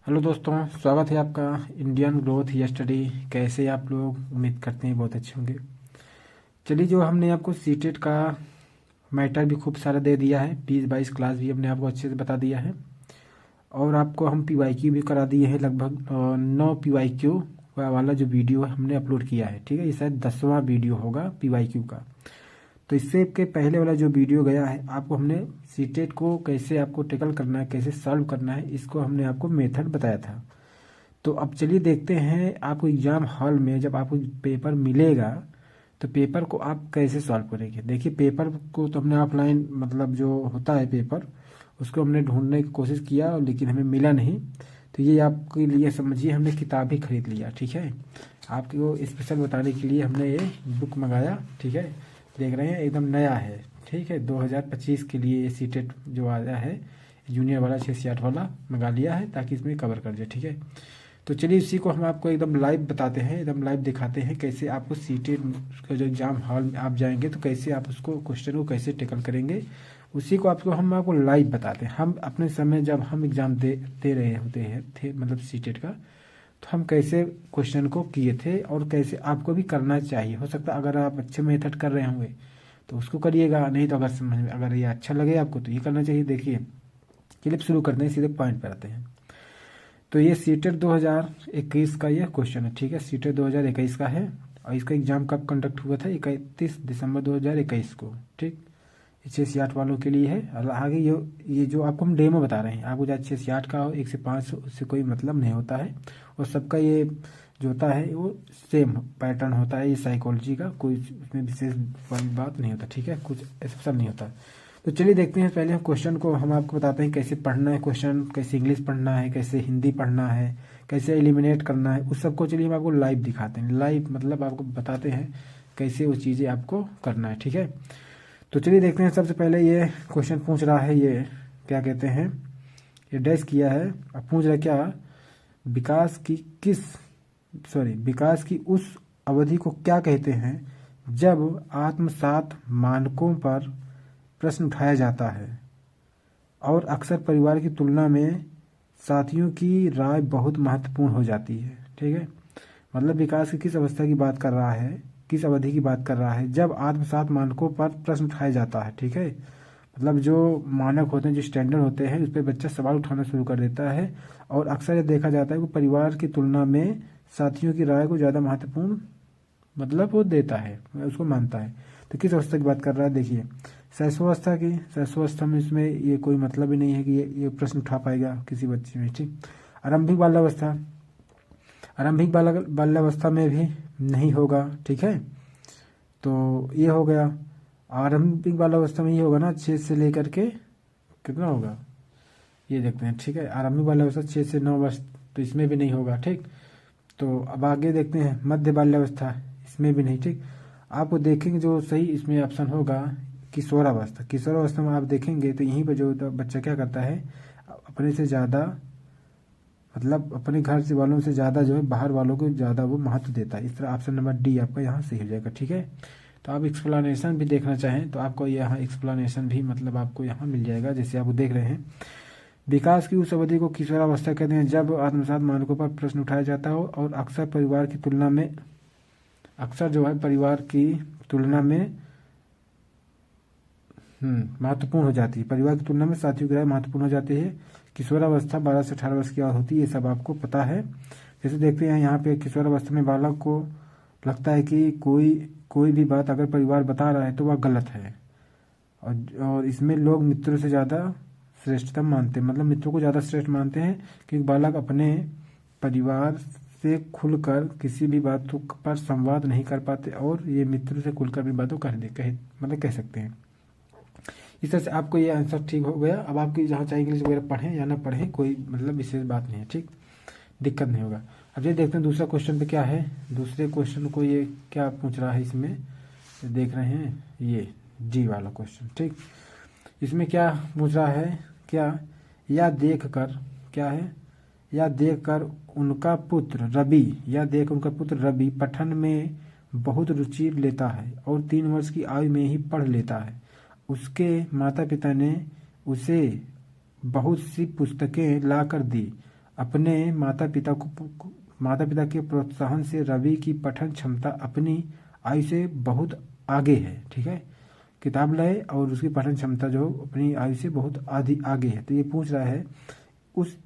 Hello दोस्तों, स्वागत है आपका इंडियन ग्रोथ स्टडी। कैसे आप लोग? उम्मीद करते हैं बहुत अच्छे होंगे। चलिए, जो हमने आपको सीटेट का मैटर भी खूब सारा दे दिया है, 20-22 क्लास भी हमने आपको अच्छे से बता दिया है। और आपको हम पीवाईक्यू भी करा दिए हैं, लगभग 9 पीवाईक्यू वाला जो वीडियो है हमने अपलोड किया है। ठीक है, ये शायद 10वां वीडियो होगा पीवाईक्यू का। तो इससे के पहले वाला जो वीडियो गया है, आपको हमने सीटेट को कैसे आपको टेकल करना है, कैसे सॉल्व करना है, इसको हमने आपको मेथड बताया था। तो अब चलिए देखते हैं, आपको एग्ज़ाम हॉल में जब आपको पेपर मिलेगा तो पेपर को आप कैसे सॉल्व करेंगे। देखिए, पेपर को तो हमने ऑफलाइन, मतलब जो होता है पेपर, उसको हमने ढूंढने की कोशिश किया लेकिन हमें मिला नहीं। तो ये आपके लिए समझिए, हमने किताब ही खरीद लिया। ठीक है, आपको स्पेशल बताने के लिए हमने ये बुक मंगाया। ठीक है, देख रहे हैं एकदम नया है। ठीक है, 2025 के लिए ये सीटेट जो आया है जूनियर वाला 6 से 8 वाला मंगा लिया है ताकि इसमें कवर कर जाए। ठीक है, तो चलिए इसी को हम आपको एकदम लाइव बताते हैं, एकदम लाइव दिखाते हैं कैसे आपको सीटेट का जो एग्ज़ाम हॉल में आप जाएंगे तो कैसे आप उसको क्वेश्चन को कैसे टेकल करेंगे। उसी को हम आपको लाइव बताते हैं। हम अपने समय जब हम एग्ज़ाम दे रहे होते हैं थे, मतलब सीटेट का, तो हम कैसे क्वेश्चन को किए थे और कैसे आपको भी करना चाहिए। हो सकता है अगर आप अच्छे मेथड कर रहे होंगे तो उसको करिएगा, नहीं तो अगर समझ में अगर ये अच्छा लगे आपको तो ये करना चाहिए। देखिए, क्लिप शुरू करते हैं, सीधे पॉइंट पर आते हैं। तो ये सीटेट 2021 का ये क्वेश्चन है। ठीक है, सीटेट 2021 का है और इसका एग्जाम कब कंडक्ट हुआ था? 31 दिसंबर 2021 को। ठीक, 6 से 8 वालों के लिए है। और आगे ये जो आपको हम डेमो बता रहे हैं, आपको चाहे 6 से 8 का हो, 1 से 5 उससे कोई मतलब नहीं होता है। और सबका ये जो होता है वो सेम पैटर्न होता है। ये साइकोलॉजी का कोई उसमें विशेष वाली बात नहीं होता। ठीक है, कुछ स्पेशल नहीं होता। तो चलिए देखते हैं, पहले हम क्वेश्चन को हम आपको बताते हैं कैसे पढ़ना है क्वेश्चन, कैसे इंग्लिश पढ़ना है, कैसे हिंदी पढ़ना है, कैसे एलिमिनेट करना है, उस सबको चलिए हम आपको लाइव दिखाते हैं। लाइव मतलब आपको बताते हैं कैसे वो चीज़ें आपको करना है। ठीक है, तो चलिए देखते हैं। सबसे पहले ये क्वेश्चन पूछ रहा है, ये क्या कहते हैं, ये डैश किया है। अब पूछ रहा है क्या, विकास की किस विकास की उस अवधि को क्या कहते हैं जब आत्मसात मानकों पर प्रश्न उठाया जाता है और अक्सर परिवार की तुलना में साथियों की राय बहुत महत्वपूर्ण हो जाती है। ठीक है, मतलब विकास की किस अवस्था की बात कर रहा है, किस अवधि की बात कर रहा है जब आत्मसात मानकों पर प्रश्न उठाया जाता है। ठीक है, मतलब जो मानक होते हैं, जो स्टैंडर्ड होते हैं, उस पर बच्चा सवाल उठाना शुरू कर देता है और अक्सर ये देखा जाता है कि परिवार की तुलना में साथियों की राय को ज़्यादा महत्वपूर्ण मतलब वो देता है, उसको मानता है। तो किस अवस्था की बात कर रहा है? देखिए, शैशवावस्था की। शैशवावस्था में इसमें ये कोई मतलब ही नहीं है कि ये प्रश्न उठा पाएगा किसी बच्चे में। ठीक, आरंभिक बाल्यावस्था, आरंभिक बाल्यावस्था में भी नहीं होगा। ठीक है, तो ये हो गया। आरंभिक बाल्यावस्था में ये होगा ना, 6 से लेकर के कितना होगा ये देखते हैं। ठीक है, आरंभिक बाल्यावस्था 6 से 9 वर्ष, तो इसमें भी नहीं होगा। ठीक, तो अब आगे देखते हैं मध्य बाल्यावस्था, इसमें भी नहीं। ठीक, आपको देखेंगे जो सही इसमें ऑप्शन होगा किशोरावस्था। किशोरावस्था में आप देखेंगे तो यहीं पर जो बच्चा क्या करता है, अपने से ज़्यादा, मतलब अपने घर से वालों से ज़्यादा जो है बाहर वालों को ज़्यादा वो महत्व देता है। इस तरह ऑप्शन नंबर डी आपका यहाँ सही हो जाएगा। ठीक है, तो आप एक्सप्लेनेशन भी देखना चाहें तो आपको यहाँ एक्सप्लेनेशन भी मतलब आपको यहाँ मिल जाएगा, जैसे आप देख रहे हैं। विकास की उस अवधि को किशोरावस्था कहते हैं जब आत्मसात मानकों पर प्रश्न उठाया जाता हो और अक्सर परिवार की तुलना में, अक्सर जो है परिवार की तुलना में महत्वपूर्ण हो जाती है। परिवार की तुलना में साथियों की राय महत्वपूर्ण हो जाती है। किशोरावस्था 12 से 18 वर्ष की बात होती है, ये सब आपको पता है। जैसे देखते हैं यहाँ पे किशोरावस्था में बालक को लगता है कि कोई भी बात अगर परिवार बता रहा है तो वह गलत है। और इसमें लोग मित्रों से ज़्यादा श्रेष्ठतम मानते हैं, मतलब मित्रों को ज़्यादा श्रेष्ठ मानते हैं, क्योंकि बालक अपने परिवार से खुलकर किसी भी बातों पर संवाद नहीं कर पाते और ये मित्रों से खुलकर भी बातों मतलब कह सकते हैं। इस तरह से आपको ये आंसर ठीक हो गया। अब आपकी जहाँ चाहे इंग्लिश वगैरह पढ़ें या ना पढ़ें, कोई मतलब विशेष बात नहीं है। ठीक, दिक्कत नहीं होगा। अब ये देखते हैं दूसरा क्वेश्चन पे क्या है। दूसरे क्वेश्चन को ये क्या पूछ रहा है, इसमें देख रहे हैं ये जी वाला क्वेश्चन। ठीक, इसमें क्या पूछ रहा है, क्या या देख कर, क्या है, या देख कर उनका पुत्र रवि पठन में बहुत रुचि लेता है और 3 वर्ष की आयु में ही पढ़ लेता है। उसके माता पिता ने उसे बहुत सी पुस्तकें ला कर दी। अपने माता पिता के प्रोत्साहन से रवि की पठन क्षमता अपनी आयु से बहुत आगे है। ठीक है, किताब लाए और उसकी पठन क्षमता जो अपनी आयु से बहुत आगे है। तो ये पूछ रहा है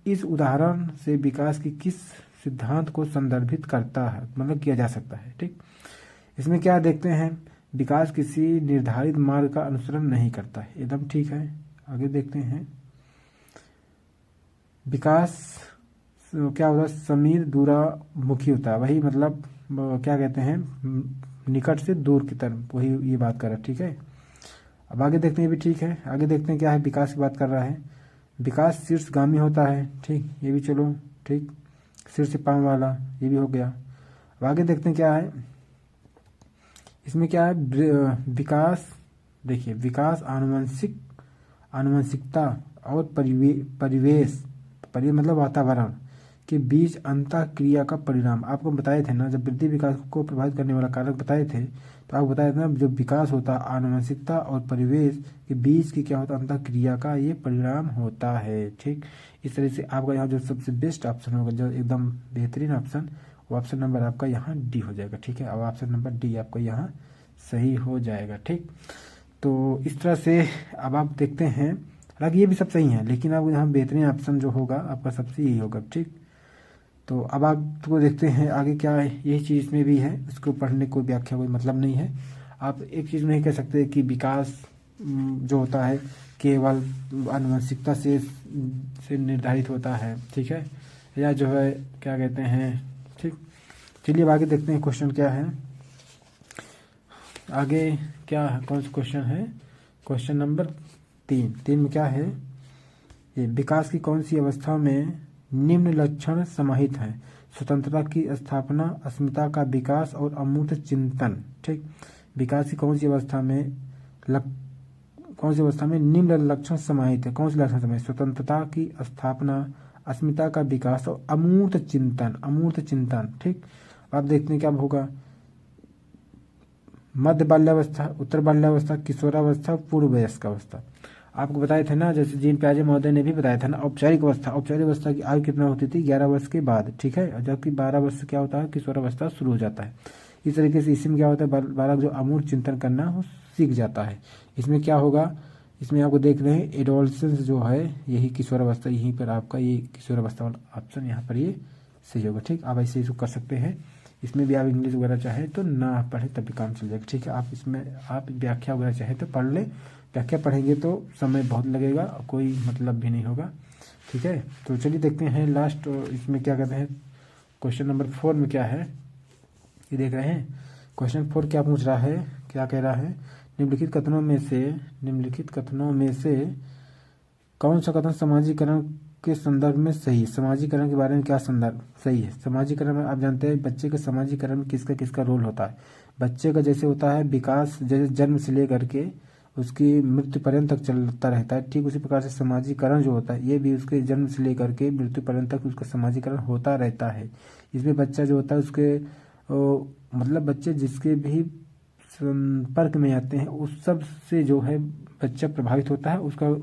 इस उदाहरण से विकास की किस सिद्धांत को संदर्भित करता है, मतलब किया जा सकता है। ठीक, इसमें क्या देखते हैं, विकास किसी निर्धारित मार्ग का अनुसरण नहीं करता है, एकदम ठीक है। आगे देखते हैं, विकास क्या होता है, समीर दूरामुखी होता है, वही मतलब क्या कहते हैं, निकट से दूर की तरफ, वही ये बात कर रहा है। ठीक है, अब आगे देखते हैं, भी ठीक है। आगे देखते हैं क्या है, विकास की बात कर रहा है, विकास शीर्षगामी होता है। ठीक, ये भी चलो ठीक, शीर्ष पांव वाला, ये भी हो गया। अब आगे देखते हैं क्या है, इसमें क्या है, विकास, देखिए विकास आनुवंशिकता और परिवेश मतलब वातावरण के बीच अंतः क्रिया का परिणाम। आपको बताए थे ना, जब वृद्धि विकास को प्रभावित करने वाला कारक बताए थे, तो आपको बताया था ना, जो विकास होता है आनुवंशिकता और परिवेश के बीच की क्या होता है, अंतः क्रिया का ये परिणाम होता है। ठीक, इस तरह से आपका यहाँ जो सबसे बेस्ट ऑप्शन होगा, जो एकदम बेहतरीन ऑप्शन, वो ऑप्शन नंबर आपका यहाँ डी हो जाएगा। ठीक है, अब ऑप्शन नंबर डी आपका यहाँ सही हो जाएगा। ठीक, तो इस तरह से अब आप देखते हैं, हालांकि ये भी सब सही है, लेकिन अब यहाँ बेहतरीन ऑप्शन जो होगा आपका सबसे यही होगा। ठीक, तो अब आपको देखते हैं आगे क्या है, यही चीज़ में भी है, इसको पढ़ने कोई व्याख्या कोई मतलब नहीं है। आप एक चीज़ नहीं कह सकते कि विकास जो होता है केवल आनुवंशिकता से निर्धारित होता है। ठीक है, या जो है क्या कहते हैं। ठीक, चलिए अब आगे देखते हैं क्वेश्चन क्या है, आगे क्या है, कौन सा क्वेश्चन है, क्वेश्चन नंबर 3 में क्या है, ये विकास की कौन सी अवस्था में निम्न लक्षण समाहित हैं, स्वतंत्रता की स्थापना, अस्मिता का विकास और अमूर्त चिंतन। ठीक, विकास की कौन सी अवस्था में निम्न लक्षण समाहित है, कौन से लक्षण समाहित, स्वतंत्रता की स्थापना, अस्मिता का विकास और अमूर्त चिंतन। ठीक, आप देखते हैं क्या होगा, मध्य बाल्यावस्था, उत्तर बाल्यावस्था, किशोरावस्था, पूर्व वयस्क अवस्था। आपको बताए थे ना, जैसे जीन पियाजे महोदय ने भी बताया था ना, औपचारिक अवस्था की आयु कितना होती थी, 11 वर्ष के बाद। ठीक है, जबकि 12 वर्ष से क्या होता है, किशोरावस्था शुरू हो जाता है। इस तरीके से इसमें क्या होता है, बालक जो अमूर्त चिंतन करना वो सीख जाता है। इसमें क्या होगा, इसमें आपको देख रहे हैं एडोलसेंस जो है, यही किशोरावस्था, यहीं पर आपका ये किशोरावस्था वाला ऑप्शन यहाँ पर ये सही होगा। ठीक, आप ऐसे इसको कर सकते हैं। इसमें भी आप इंग्लिश वगैरह चाहे तो ना पढ़े तब भी काम चल जाएगा। ठीक है, आप इसमें आप व्याख्या वगैरह चाहे तो पढ़ ले, व्याख्या पढ़ेंगे तो समय बहुत लगेगा, कोई मतलब भी नहीं होगा। ठीक है, तो चलिए देखते हैं लास्ट, इसमें क्या कहते हैं, क्वेश्चन नंबर 4 में क्या है, ये देख रहे हैं। क्वेश्चन 4 क्या पूछ रहा है, क्या कह रहा है, निम्नलिखित कथनों में से कौन सा कथन समाजीकरण के संदर्भ में सही है, समाजीकरण के बारे में क्या संदर्भ सही है। समाजीकरण में आप जानते हैं बच्चे के समाजीकरण में किसका रोल होता है। बच्चे का जैसे होता है विकास, जैसे जन्म से लेकर के उसकी मृत्यु पर्यंत तक चलता रहता है, ठीक उसी प्रकार से समाजीकरण जो होता है ये भी उसके जन्म से लेकर के मृत्यु पर्यंत तक उसका समाजीकरण होता रहता है। इसमें बच्चा जो होता है उसके मतलब बच्चे जिसके भी संपर्क में आते हैं उस सब से जो है बच्चा प्रभावित होता है उसका।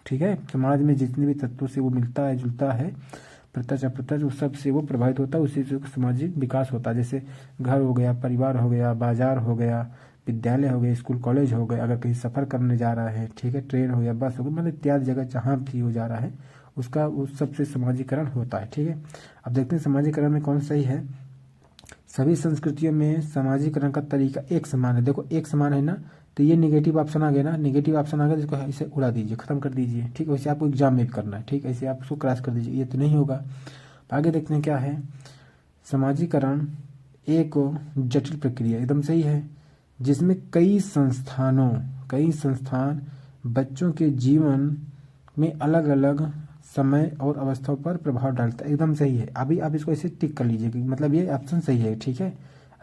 ठीक है, समाज में जितने भी तत्वों से वो मिलता है जुलता है, प्रत्यक्ष अप्रत्यक्ष उस सब से वो प्रभावित होता है, उसी से सामाजिक विकास होता है। जैसे घर हो गया, परिवार हो गया, बाजार हो गया, विद्यालय हो गया, स्कूल कॉलेज हो गए, अगर कहीं सफ़र करने जा रहा है, ठीक है, ट्रेन हो गया, बस हो गया, मतलब इत्यादि जगह जहाँ भी वो जा रहा है उसका उस सबसे समाजीकरण होता है। ठीक है, अब देखते हैं समाजीकरण में कौन सही है। सभी संस्कृतियों में समाजीकरण का तरीका एक समान है। देखो एक समान है ना, तो ये नेगेटिव ऑप्शन आ गया ना, नेगेटिव ऑप्शन आ गया जिसको इसे उड़ा दीजिए, खत्म कर दीजिए। ठीक, वैसे आपको एग्जाम में भी करना है। ठीक, ऐसे आप उसको क्रॉस कर दीजिए, ये तो नहीं होगा। आगे देखते हैं क्या है, समाजीकरण एक जटिल प्रक्रिया, एकदम सही है, जिसमें कई संस्थान बच्चों के जीवन में अलग अलग समय और अवस्थाओं पर प्रभाव डालता है, एकदम सही है। अभी आप इसको ऐसे टिक कर लीजिए, मतलब ये ऑप्शन सही है। ठीक है,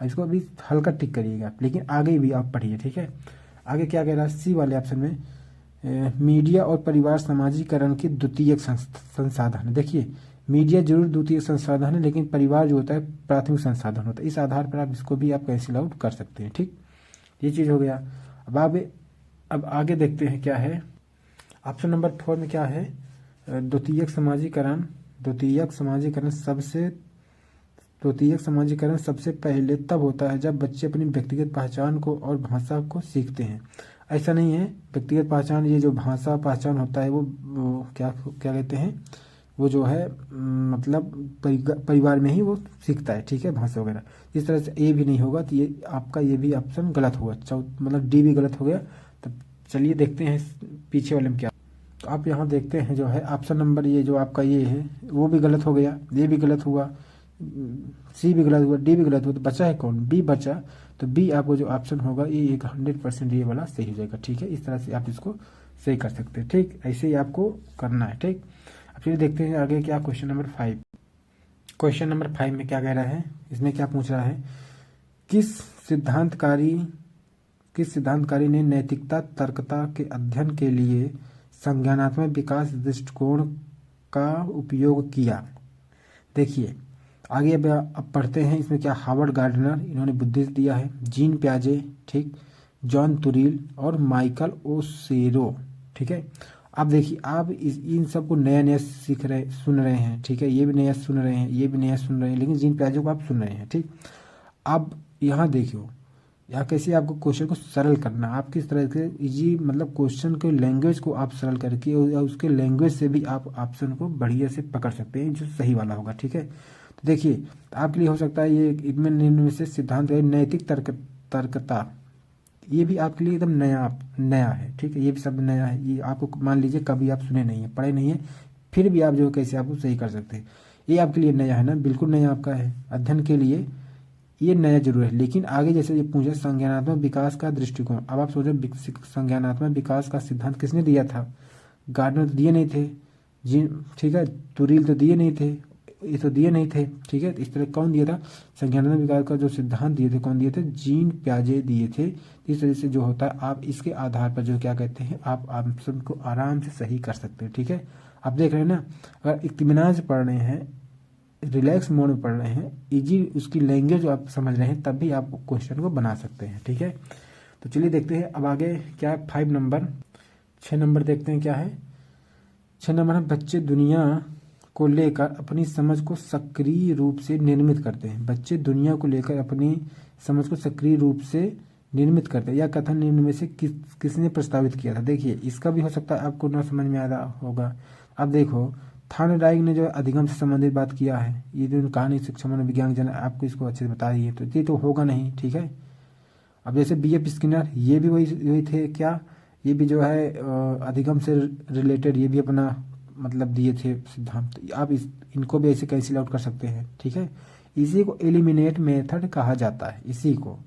इसको अभी हल्का टिक करिएगा, लेकिन आगे भी आप पढ़िए। ठीक है, आगे क्या कह रहा है, सी वाले ऑप्शन में मीडिया और परिवार समाजीकरण के द्वितीयक संसाधन है। देखिए मीडिया जरूर द्वितीय संसाधन है, लेकिन परिवार जो होता है प्राथमिक संसाधन होता है। इस आधार पर आप इसको भी आप कैंसिल आउट कर सकते हैं। ठीक, ये चीज़ हो गया। अब आगे देखते हैं क्या है, ऑप्शन नंबर 4 में क्या है, द्वितीयक समाजीकरण द्वितीयक समाजीकरण सबसे पहले तब होता है जब बच्चे अपनी व्यक्तिगत पहचान को और भाषा को सीखते हैं। ऐसा नहीं है, व्यक्तिगत पहचान, ये जो भाषा पहचान होता है वो क्या क्या कहते हैं, वो जो है मतलब परिवार में ही वो सीखता है, ठीक है, भाषा वगैरह। इस तरह से ए भी नहीं होगा, तो ये आपका ये भी ऑप्शन गलत हुआ, मतलब डी भी गलत हो गया। तो चलिए देखते हैं पीछे वाले में क्या। तो आप यहाँ देखते हैं जो है ऑप्शन नंबर ये जो आपका ये है वो भी गलत हो गया, ये भी गलत हुआ, सी भी गलत हुआ, डी भी गलत हुआ, तो बचा है कौन, बी बचा। तो बी आपको जो ऑप्शन होगा ये 100% ये वाला सही हो जाएगा, ठीक है। इस तरह से आप इसको सही कर सकते हैं, ठीक, ऐसे ही आपको करना है, ठीक। अब फिर देखते हैं आगे क्या, क्वेश्चन नंबर 5। क्वेश्चन नंबर 5 में क्या कह रहा है, इसमें क्या पूछ रहा है, किस सिद्धांतकारी ने नैतिकता तर्कता के अध्ययन के लिए संज्ञानात्मक विकास दृष्टिकोण का उपयोग किया। देखिए आगे अब पढ़ते हैं, इसमें क्या, हार्वर्ड गार्डनर इन्होंने बुद्धि दिया है, जीन प्याजे, ठीक, जॉन तुरील और माइकल ओसेरो, ठीक है। अब देखिए आप इन सब को नया नया सुन रहे हैं, ठीक है, ये भी नया सुन रहे हैं, ये भी नया सुन रहे हैं, लेकिन जीन प्याजे को आप सुन रहे हैं, ठीक। अब यहाँ देखियो, यहाँ कैसे आपको क्वेश्चन को सरल करना, आप किस तरह से इजी, मतलब क्वेश्चन के लैंग्वेज को आप सरल करके और उसके लैंग्वेज से भी आप ऑप्शन को बढ़िया से पकड़ सकते हैं जो सही वाला होगा, ठीक है। तो देखिए आपके लिए हो सकता है ये इनमें निम्न में से सिद्धांत है, नैतिक तर्कता, ये भी आपके लिए एकदम नया है, ठीक है, ये भी शब्द नया है, ये आपको मान लीजिए कभी आप सुने नहीं है, पढ़े नहीं है, फिर भी आप जो कैसे आपको सही कर सकते हैं, ये आपके लिए नया है ना, बिल्कुल नया आपका है, अध्ययन के लिए ये नया जरूर है। लेकिन आगे जैसे ये पूछे संज्ञानात्मक विकास का दृष्टिकोण, अब आप सोचो संज्ञानात्मक विकास का सिद्धांत किसने दिया था, गार्डनर तो दिए नहीं थे जी, ठीक है, तुरील तो दिए नहीं थे, ये तो दिए नहीं थे, ठीक है। इस तरह कौन दिया था, संज्ञानात्मक विकास का जो सिद्धांत दिए थे, कौन दिए थे, जीन प्याजे दिए थे। इस तरह से जो होता है आप इसके आधार पर जो क्या कहते हैं आप ऑप्शन को आराम से सही कर सकते हैं, ठीक है। आप देख रहे हैं ना, अगर इत्मीनान से पढ़ रहे हैं, रिलैक्स मोड में पढ़ रहे हैं, इजी उसकी लैंग्वेज आप समझ रहे हैं, तब भी आप क्वेश्चन को बना सकते हैं, ठीक है। तो चलिए देखते हैं अब आगे क्या है, 5 नंबर, 6 नंबर देखते हैं क्या है। 6 नंबर है, बच्चे दुनिया को लेकर अपनी समझ को सक्रिय रूप से निर्मित करते हैं। बच्चे दुनिया को लेकर अपनी समझ को सक्रिय रूप से निर्मित करते हैं। यह कथन निम्न में से किसने प्रस्तावित किया था। देखिए इसका भी हो सकता है आपको ना समझ में आ रहा होगा। अब देखो थॉर्नडाइक ने जो अधिगम से संबंधित बात किया है, ये जो कहानी शिक्षा मनोविज्ञान जन आपको इसको अच्छे से बता रही है, तो ये तो होगा नहीं, ठीक है। अब जैसे B.F. स्किनर, ये भी वही थे क्या, ये भी जो है अधिगम से रिलेटेड ये भी अपना मतलब दिए थे सिद्धांत, आप इनको भी ऐसे कैंसिल आउट कर सकते हैं, ठीक है। इसी को एलिमिनेट मेथड कहा जाता है, इसी को।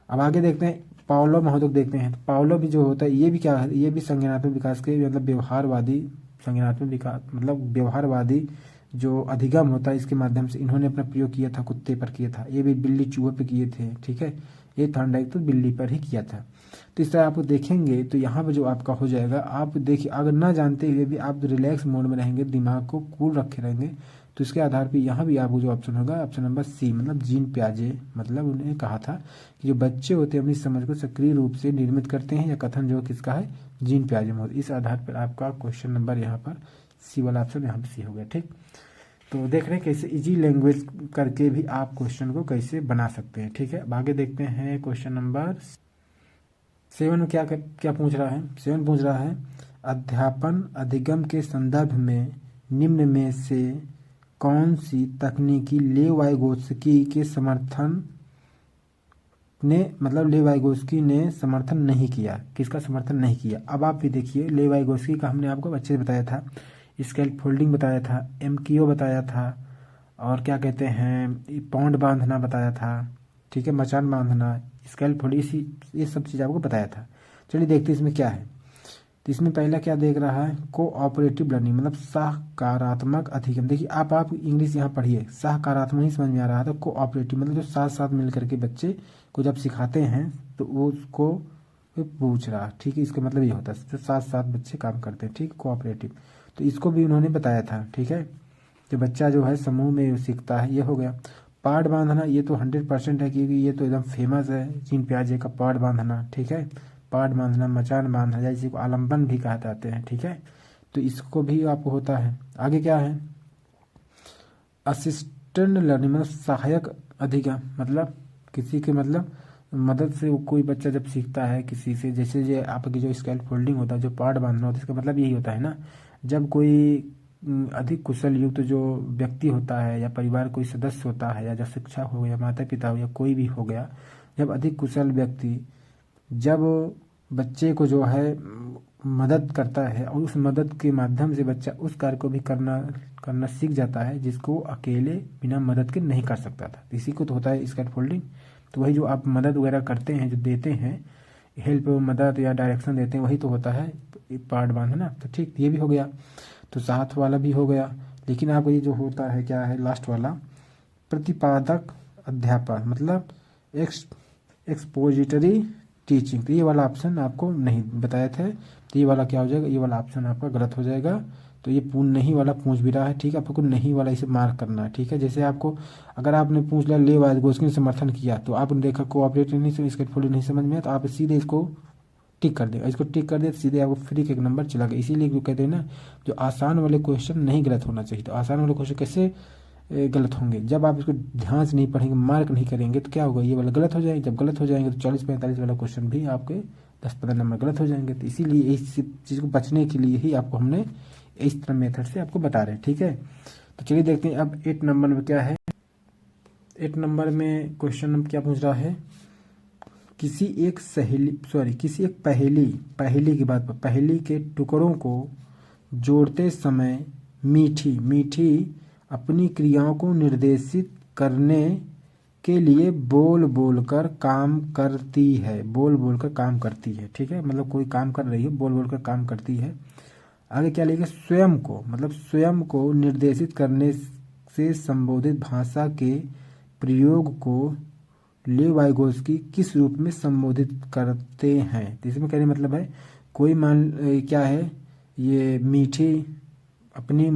अब आगे देखते हैं पावलोव महोदय देखते हैं। तो पावलोव भी जो होता है ये भी क्या है, ये भी संज्ञानात्मक विकास के मतलब व्यवहारवादी, संज्ञानात्मक विकास मतलब व्यवहारवादी जो अधिगम होता है इसके माध्यम से इन्होंने अपना प्रयोग किया था, कुत्ते पर किया था, ये भी बिल्ली चूहे पर किए थे, ठीक है। ये थॉर्नडाइक तो बिल्ली पर ही किया था। तो इस तरह आप देखेंगे तो यहाँ पर जो आपका हो जाएगा, आप देखिए अगर ना जानते हुए भी आप रिलैक्स मोड में रहेंगे, दिमाग को कूल रखे रहेंगे, तो इसके आधार पर यहाँ भी आपको जो ऑप्शन होगा, ऑप्शन नंबर सी, मतलब जीन प्याजे, मतलब उन्होंने कहा था कि जो बच्चे होते हैं अपनी समझ को सक्रिय रूप से निर्मित करते हैं, या कथन जो किसका है, जीन प्याजे में। इस आधार पर आपका क्वेश्चन नंबर यहाँ पर सी वाला ऑप्शन यहाँ पर सी हो गया, ठीक। तो देख रहे हैं कैसे इजी लैंग्वेज करके भी आप क्वेश्चन को कैसे बना सकते हैं, ठीक है। अब आगे देखते हैं क्वेश्चन नंबर 7 में क्या पूछ रहा है। 7 पूछ रहा है अध्यापन अधिगम के संदर्भ में निम्न में से कौन सी तकनीकी लेवाइगोस्की के समर्थन ने, मतलब लेवाइगोस्की ने समर्थन नहीं किया, किसका समर्थन नहीं किया। अब आप भी देखिए लेवाइगोस्की का हमने आपको अच्छे से बताया था, स्केल फोल्डिंग बताया था, MKO बताया था, और क्या कहते हैं पौंड बांधना बताया था, ठीक है, मचान बांधना, स्केल फोल्डिंग, ये सब चीज़ आपको बताया था। चलिए देखते हैं इसमें क्या है। तो इसमें पहला क्या देख रहा है, कोऑपरेटिव लर्निंग, मतलब सहकारात्मक अधिगम। देखिए आप इंग्लिश यहाँ पढ़िए, सहकारात्मक ही समझ में आ रहा था, कोऑपरेटिव मतलब जो साथ साथ मिल करके बच्चे को जब सिखाते हैं तो वो उसको पूछ रहा, ठीक है, इसका मतलब ये होता है जो साथ साथ बच्चे काम करते हैं, ठीक, कोऑपरेटिव। तो इसको भी उन्होंने बताया था, ठीक है, कि बच्चा जो है समूह में सीखता है, ये हो गया। पार्ट बांधना, ये तो 100% है क्योंकि ये तो एकदम फेमस है, जीन प्याजे का पार्ट बांधना, ठीक है, पार्ट बांधना, मचान बांधना, जैसे को आलम्बन भी कहा जाते हैं, ठीक है। तो इसको भी आपको होता है। आगे क्या है, असिस्टेंट लर्निंग मतलब सहायक अधिगम, मतलब किसी के मतलब मदद से वो कोई बच्चा जब सीखता है किसी से, जैसे ये आपकी जो स्कैफोल्डिंग होता है, जो पार्ट बांधना होता है, इसका मतलब यही होता है ना, जब कोई अधिक कुशल युक्त जो व्यक्ति होता है या परिवार कोई सदस्य होता है या जब शिक्षक हो गया, माता पिता हो या कोई भी हो गया, जब अधिक कुशल व्यक्ति जब बच्चे को जो है मदद करता है और उस मदद के माध्यम से बच्चा उस कार्य को भी करना करना सीख जाता है जिसको अकेले बिना मदद के नहीं कर सकता था, इसी को तो होता है स्कैफोल्डिंग। तो वही जो आप मदद वगैरह करते हैं, जो देते हैं हेल्प, मदद या डायरेक्शन देते हैं, वही तो होता है पार्ट बांधना। तो ठीक, ये भी हो गया, तो साथ वाला भी हो गया। लेकिन आपको ये जो होता है क्या है लास्ट वाला, प्रतिपादक अध्यापन मतलब एक्सपोजिटरी टीचिंग, तो ये वाला ऑप्शन आपको नहीं बताए थे, तो ये वाला क्या हो जाएगा, ये वाला ऑप्शन आपका गलत हो जाएगा। तो ये पूर्ण नहीं वाला पूछ भी रहा है, ठीक है, आपको नहीं वाला इसे मार्क करना है, ठीक है। जैसे आपको अगर आपने पूछ लिया ले वाइगोत्स्की ने समर्थन किया, तो आपने देखा कोऑपरेटिव नहीं, स्कैफोल्डिंग नहीं समझ में आया, तो आप सीधे इसको टिक कर देगा, इसको टिक कर दे तो सीधे आपको फ्री का एक नंबर चला गया। इसीलिए जो कहते हैं ना, जो आसान वाले क्वेश्चन नहीं गलत होना चाहिए। तो आसान वाले क्वेश्चन कैसे गलत होंगे, जब आप इसको ध्यान से नहीं पढ़ेंगे, मार्क नहीं करेंगे, तो क्या होगा, ये वाला गलत हो जाएंगे। जब गलत हो जाएंगे तो 40-45 वाला क्वेश्चन भी आपके 10-15 नंबर गलत हो जाएंगे। तो इसीलिए इस चीज़ को बचने के लिए ही आपको हमने इस तरह मेथड से आपको बता रहे हैं, ठीक है। तो चलिए देखते हैं अब 8 नंबर में क्या है। 8 नंबर में क्वेश्चन क्या पूछ रहा है, किसी एक पहेली की बात पर, पहेली के टुकड़ों को जोड़ते समय मीठी अपनी क्रियाओं को निर्देशित करने के लिए बोल बोल कर काम करती है, ठीक है, मतलब कोई काम कर रही है, बोल बोल कर काम करती है। आगे क्या लिखेगा, स्वयं को निर्देशित करने से संबोधित भाषा के प्रयोग को लेव वाइगोत्स्की किस रूप में संबोधित करते हैं। तो इसमें कहने मतलब है, कोई क्या है, ये मीठी अपनी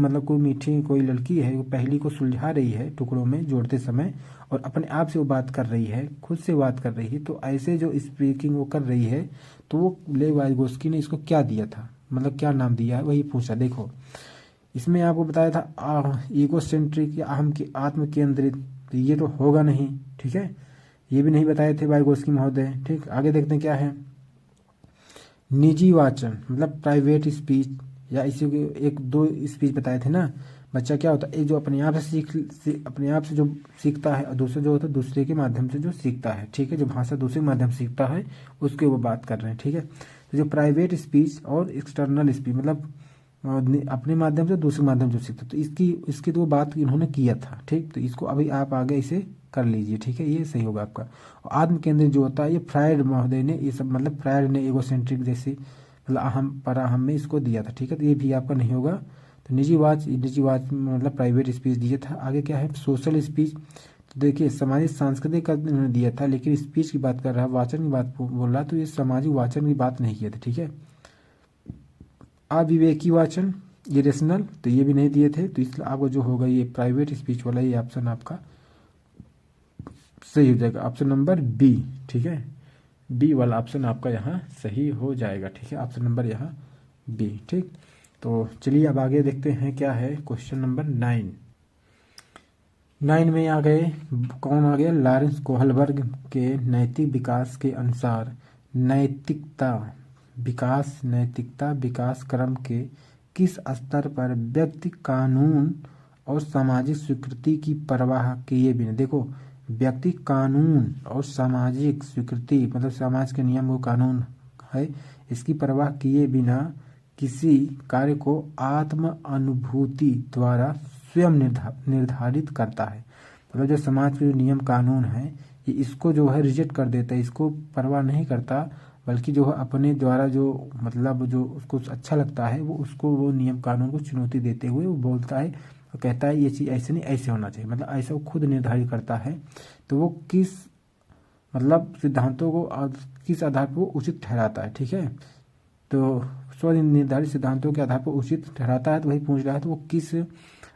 कोई लड़की है, वो पहेली को सुलझा रही है टुकड़ों में जोड़ते समय, और अपने आप से वो बात कर रही है, खुद से बात कर रही है। तो ऐसे जो स्पीकिंग वो कर रही है, तो वो लेव वाइगोत्स्की ने इसको क्या दिया था, मतलब क्या नाम दिया है, वही पूछा। देखो इसमें आपको बताया था ईगोसेंट्रिक या आत्म केंद्रित, तो ये तो होगा नहीं, ठीक है, ये भी नहीं बताए थे वाइगोत्स्की महोदय। ठीक, आगे देखते हैं क्या है, निजी वाचन मतलब प्राइवेट स्पीच, या इसी के 1-2 स्पीच बताए थे ना। बच्चा क्या होता है, एक जो अपने आप से जो सीखता है, और दूसरा जो होता है दूसरे के माध्यम से जो सीखता है, ठीक है, जो भाषा दूसरे के माध्यम से सीखता है उसके वो बात कर रहे हैं, ठीक है। तो जो प्राइवेट स्पीच और एक्सटर्नल स्पीच मतलब अपने माध्यम से दूसरे माध्यम से सीखता, तो इसकी तो बात इन्होंने किया था, ठीक। तो इसको अभी आप आगे इसे कर लीजिए, ठीक है, ये सही होगा आपका। और आत्म केंद्रित जो होता है, ये फ्रायड महोदय ने ये सब मतलब फ्रायड ने एगोसेंट्रिक जैसे मतलब अहम पराहम में इसको दिया था, ठीक है, तो ये भी आपका नहीं होगा। तो निजी वाच मतलब प्राइवेट स्पीच दिया था। आगे क्या है, सोशल स्पीच, तो देखिए सामाजिक सांस्कृतिक का इन्होंने दिया था, लेकिन स्पीच की बात कर रहा है, वाचन की बात बोल रहा है, तो ये सामाजिक वाचन की बात नहीं किया था, ठीक है। अविवेकी वाचन, ये रेशनल, तो ये भी नहीं दिए थे। तो इसलिए आपको जो होगा ये प्राइवेट स्पीच वाला ये ऑप्शन आपका सही हो जाएगा, ऑप्शन नंबर बी, ठीक है, बी वाला ऑप्शन आपका यहाँ सही हो जाएगा, ठीक है, ऑप्शन नंबर यहाँ बी, ठीक। तो चलिए अब आगे देखते हैं क्या है, क्वेश्चन नंबर 9 में आ गए, कौन आ गया, लॉरेंस कोहलबर्ग के नैतिक विकास के अनुसार नैतिकता विकास क्रम के किस स्तर पर व्यक्ति कानून और सामाजिक स्वीकृति की परवाह किए बिना, देखो व्यक्ति कानून और सामाजिक स्वीकृति मतलब समाज के नियम वो कानून है, इसकी परवाह किए बिना किसी कार्य को आत्म अनुभूति द्वारा स्वयं निर्धारित करता है। मतलब जो समाज के जो नियम कानून है, ये इसको जो है रिजेक्ट कर देता है, इसको परवाह नहीं करता, बल्कि जो है अपने द्वारा जो मतलब जो उसको अच्छा लगता है वो नियम कानून को चुनौती देते हुए वो बोलता है, कहता है ये चीज़ ऐसे नहीं ऐसे होना चाहिए, मतलब ऐसा वो खुद निर्धारित करता है। तो वो किस मतलब सिद्धांतों को किस आधार पर वो उचित ठहराता है, ठीक है, तो स्व निर्धारित सिद्धांतों के आधार पर उचित ठहराता है, तो वही पूछ रहा है, तो वो किस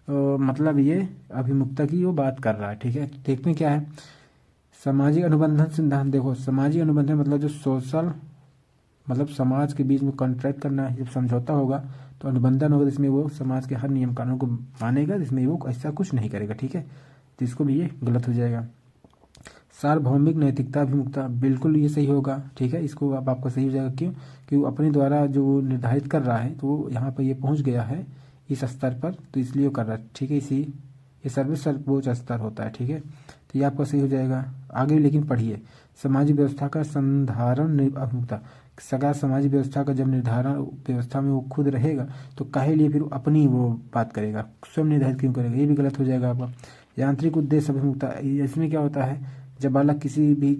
मतलब ये अभिमुखता की वो बात कर रहा है, ठीक है। देखते हैं क्या है, सामाजिक अनुबंधन सिद्धांत, देखो सामाजिक अनुबंधन मतलब जो सोशल मतलब समाज के बीच में कॉन्ट्रैक्ट करना है, जब समझौता होगा तो अनुबंधन होगा जिसमें वो समाज के हर नियम कानून को मानेगा, जिसमें वो ऐसा कुछ नहीं करेगा, ठीक है। तो इसको भी ये गलत हो जाएगा। सार्वभौमिक नैतिकता अभिमुखता, बिल्कुल ये सही होगा, ठीक है। इसको अब आपका सही हो जाएगा, क्यों? कि वो अपने द्वारा जो निर्धारित कर रहा है, तो यहाँ पर ये पहुँच गया है इस स्तर पर, तो इसलिए वो कर रहा है, ठीक है। इसी ये सर्वोच्च स्तर होता है, ठीक है। तो ये आपका सही हो जाएगा। आगे लेकिन पढ़िए, सामाजिक व्यवस्था का संधारण अभिमुखता, सगा सामाजिक व्यवस्था का जब निर्धारण व्यवस्था में वो खुद रहेगा तो काहे लिए फिर अपनी वो बात करेगा, स्वयं निर्धारित क्यों करेगा, ये भी गलत हो जाएगा आपका। यांत्रिक उद्देश्य अभिमुखता, इसमें क्या होता है, जब बालक किसी भी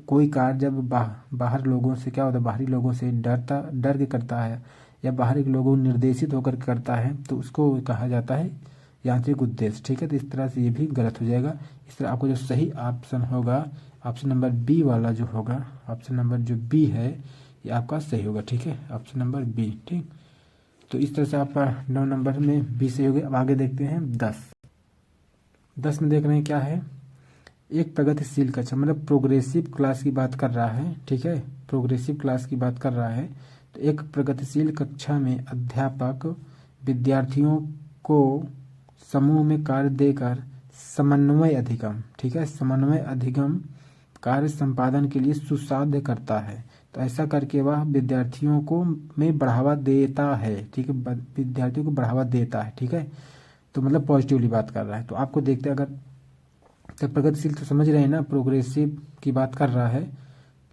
कोई कार्य जब बाहर लोगों से क्या होता है, बाहरी लोगों से डर के करता है या बाहरी लोगों निर्देशित होकर करता है, तो उसको कहा जाता है यांत्रिक उद्देश्य, ठीक है। तो इस तरह से ये भी गलत हो जाएगा। इस तरह आपको जो सही ऑप्शन होगा, ऑप्शन नंबर बी वाला जो होगा, ऑप्शन नंबर जो बी है ये आपका सही होगा, ठीक है। ऑप्शन नंबर बी, ठीक। तो इस तरह से आपका 9 नंबर में बी सही हो गया। अब आगे देखते हैं 10 में देख रहे हैं क्या है, एक प्रगतिशील कक्षा, मतलब प्रोग्रेसिव क्लास की बात कर रहा है, ठीक है। प्रोग्रेसिव क्लास की बात कर रहा है। तो एक प्रगतिशील कक्षा में अध्यापक विद्यार्थियों को समूह में कार्य देकर समन्वय अधिगम, ठीक है, समन्वय अधिगम कार्य संपादन के लिए सुसाध्य करता है। तो ऐसा करके वह विद्यार्थियों को में बढ़ावा देता है, ठीक है, विद्यार्थियों को बढ़ावा देता है, ठीक है। तो मतलब पॉजिटिवली बात कर रहा है। तो आपको देखते अगर तो प्रगतिशील तो समझ रहे हैं ना, प्रोग्रेसिव की बात कर रहा है।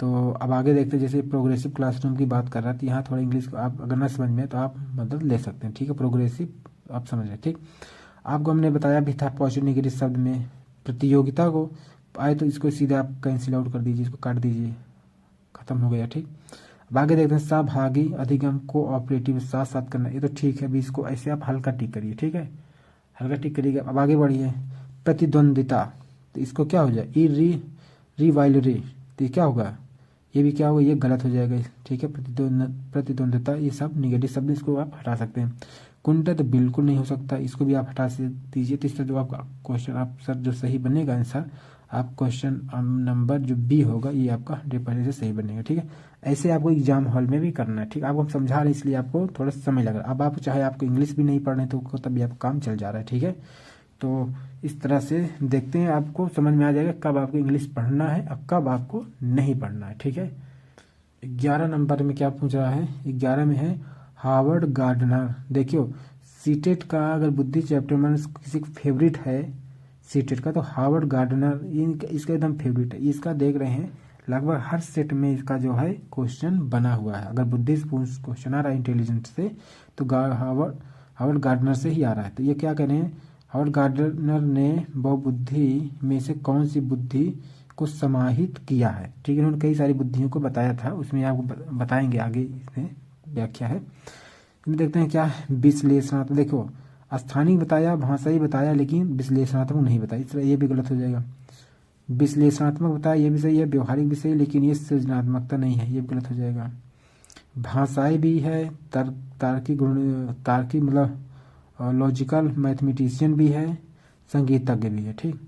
तो अब आगे देखते हैं, जैसे प्रोग्रेसिव क्लासरूम की बात कर रहा है, तो यहाँ थोड़ा इंग्लिश को आप अगर ना समझ में तो आप मतलब ले सकते हैं, ठीक है। प्रोग्रेसिव आप समझ रहे हैं, ठीक। आपको हमने बताया भी था पॉजिटिव नेगेटिव शब्द में प्रतियोगिता को आए, तो इसको सीधे आप कैंसिल आउट कर दीजिए, इसको काट दीजिए, खत्म हो गया, ठीक। अब आगे देखते हैं सहभागी अधिगम कोऑपरेटिव, साथ साथ करना, ये तो ठीक है। अभी इसको ऐसे आप हल्का टिक करिए, ठीक है, हल्का टिक करिएगा। अब आगे बढ़िए, प्रतिद्वंदिता, तो इसको क्या हो जाए, रिवाइलरी, तो ये क्या होगा, ये भी क्या होगा, ये गलत हो जाएगा, ठीक है। प्रतिद्वंदिता ये सब निगेटिव शब्द, इसको आप हटा सकते हैं। कुंठित तो बिल्कुल नहीं हो सकता, इसको भी आप हटा दीजिए। तो इससे जो आपका क्वेश्चन आप सर जो सही बनेगा आंसर, आप क्वेश्चन नंबर जो बी होगा ये आपका 100% से सही बनेगा, ठीक है। ऐसे आपको एग्जाम हॉल में भी करना है, ठीक है। आपको हम समझा रहे हैं इसलिए आपको थोड़ा समय लग रहा है। अब आप चाहे आपको इंग्लिश भी नहीं पढ़ रहे तो तभी आपका काम चल जा रहा है, ठीक है। तो इस तरह से देखते हैं, आपको समझ में आ जाएगा कब आपको इंग्लिश पढ़ना है और कब आपको नहीं पढ़ना है, ठीक है। 11 नंबर में क्या पूछ रहा है, 11 में है हार्वर्ड गार्डनर। देखियो, सीटेट का अगर बुद्धि चैप्टर में किसी को फेवरेट है सीटेट का, तो हार्वर्ड गार्डनर इसका एकदम फेवरेट है। इसका देख रहे हैं लगभग हर सेट में इसका जो है क्वेश्चन बना हुआ है। अगर बुद्धि से क्वेश्चन आ रहा है इंटेलिजेंस से, तो हार्वर्ड गार्डनर से ही आ रहा है। तो ये क्या कह रहे हैं, हार्वर्ड गार्डनर ने बहुबुद्धि में से कौन सी बुद्धि को समाहित किया है, ठीक है। उन्होंने कई सारी बुद्धियों को बताया था, उसमें आपको बताएंगे आगे, इसमें व्याख्या है। देखते हैं क्या विश्लेषणात्मक, देखो स्थानिक बताया, भाषाई बताया, लेकिन विश्लेषणात्मक नहीं बताया, इसलिए ये भी गलत हो जाएगा। विश्लेषणात्मक बताया ये भी सही है, व्यवहारिक भी सही, लेकिन ये सृजनात्मकता नहीं है, ये भी गलत हो जाएगा। भाषाई भी है, तार्किक मतलब लॉजिकल मैथमेटिशियन भी है, संगीतज्ञ भी है, ठीक।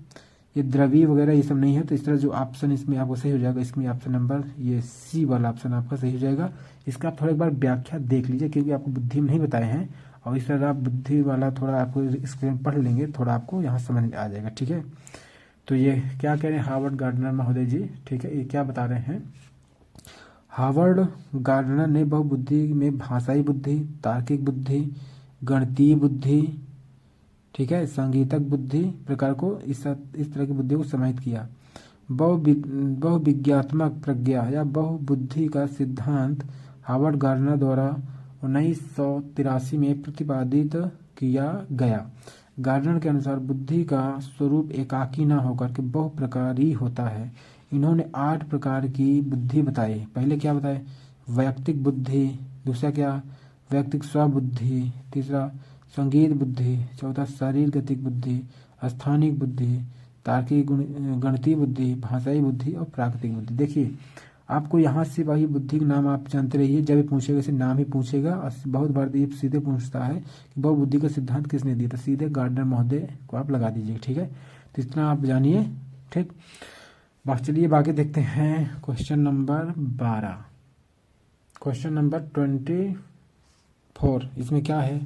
ये द्रव्य वगैरह ये सब नहीं है। तो इस तरह जो ऑप्शन इसमें आपको सही हो जाएगा, इसमें ऑप्शन नंबर ये सी वाला ऑप्शन आपका सही हो जाएगा। इसका आप थोड़ा एक बार व्याख्या देख लीजिए, क्योंकि आपको बुद्धि में नहीं बताए हैं, और इस तरह आप बुद्धि वाला थोड़ा आपको स्क्रीन पढ़ लेंगे, थोड़ा आपको यहाँ समझ में आ जाएगा, ठीक है। तो ये क्या कह रहे हैं हार्वर्ड गार्डनर महोदय जी, ठीक है, ये क्या बता रहे हैं, हार्वर्ड गार्डनर ने बहुबुद्धि में भाषाई बुद्धि, तार्किक बुद्धि, गणितीय बुद्धि, ठीक है, संगीतक बुद्धि प्रकार को इस तरह की बुद्धि को समाहित किया। बहुविज्ञात्मक प्रज्ञा या बहुबुद्धि का सिद्धांत हार्वर्ड गार्डनर द्वारा 1983 में प्रतिपादित किया गया। गार्डनर के अनुसार बुद्धि का स्वरूप एकाकी न होकर के बहुप्रकारी होता है। इन्होंने 8 प्रकार की बुद्धि बताई। पहले क्या बताए, वैयक्तिक बुद्धि, दूसरा क्या वैयक्तिक स्वबुद्धि, तीसरा संगीत बुद्धि, चौथा शारीर गतिक बुद्धि, स्थानिक बुद्धि, तार्किक गणितीय बुद्धि, भाषाई बुद्धि और प्राकृतिक बुद्धि। देखिए आपको यहाँ से वही बुद्धि का नाम आप जानते रहिए, जब भी पूछेगा इसे नाम ही पूछेगा, और बहुत बार ये सीधे पूछता है कि बहु बुद्धि का सिद्धांत किसने दिया, तो सीधे गार्डनर महोदय को आप लगा दीजिए, ठीक है। तो इतना आप जानिए, ठीक। चलिए बाकी देखते हैं क्वेश्चन नंबर 12, क्वेश्चन नंबर 24 4 इसमें क्या है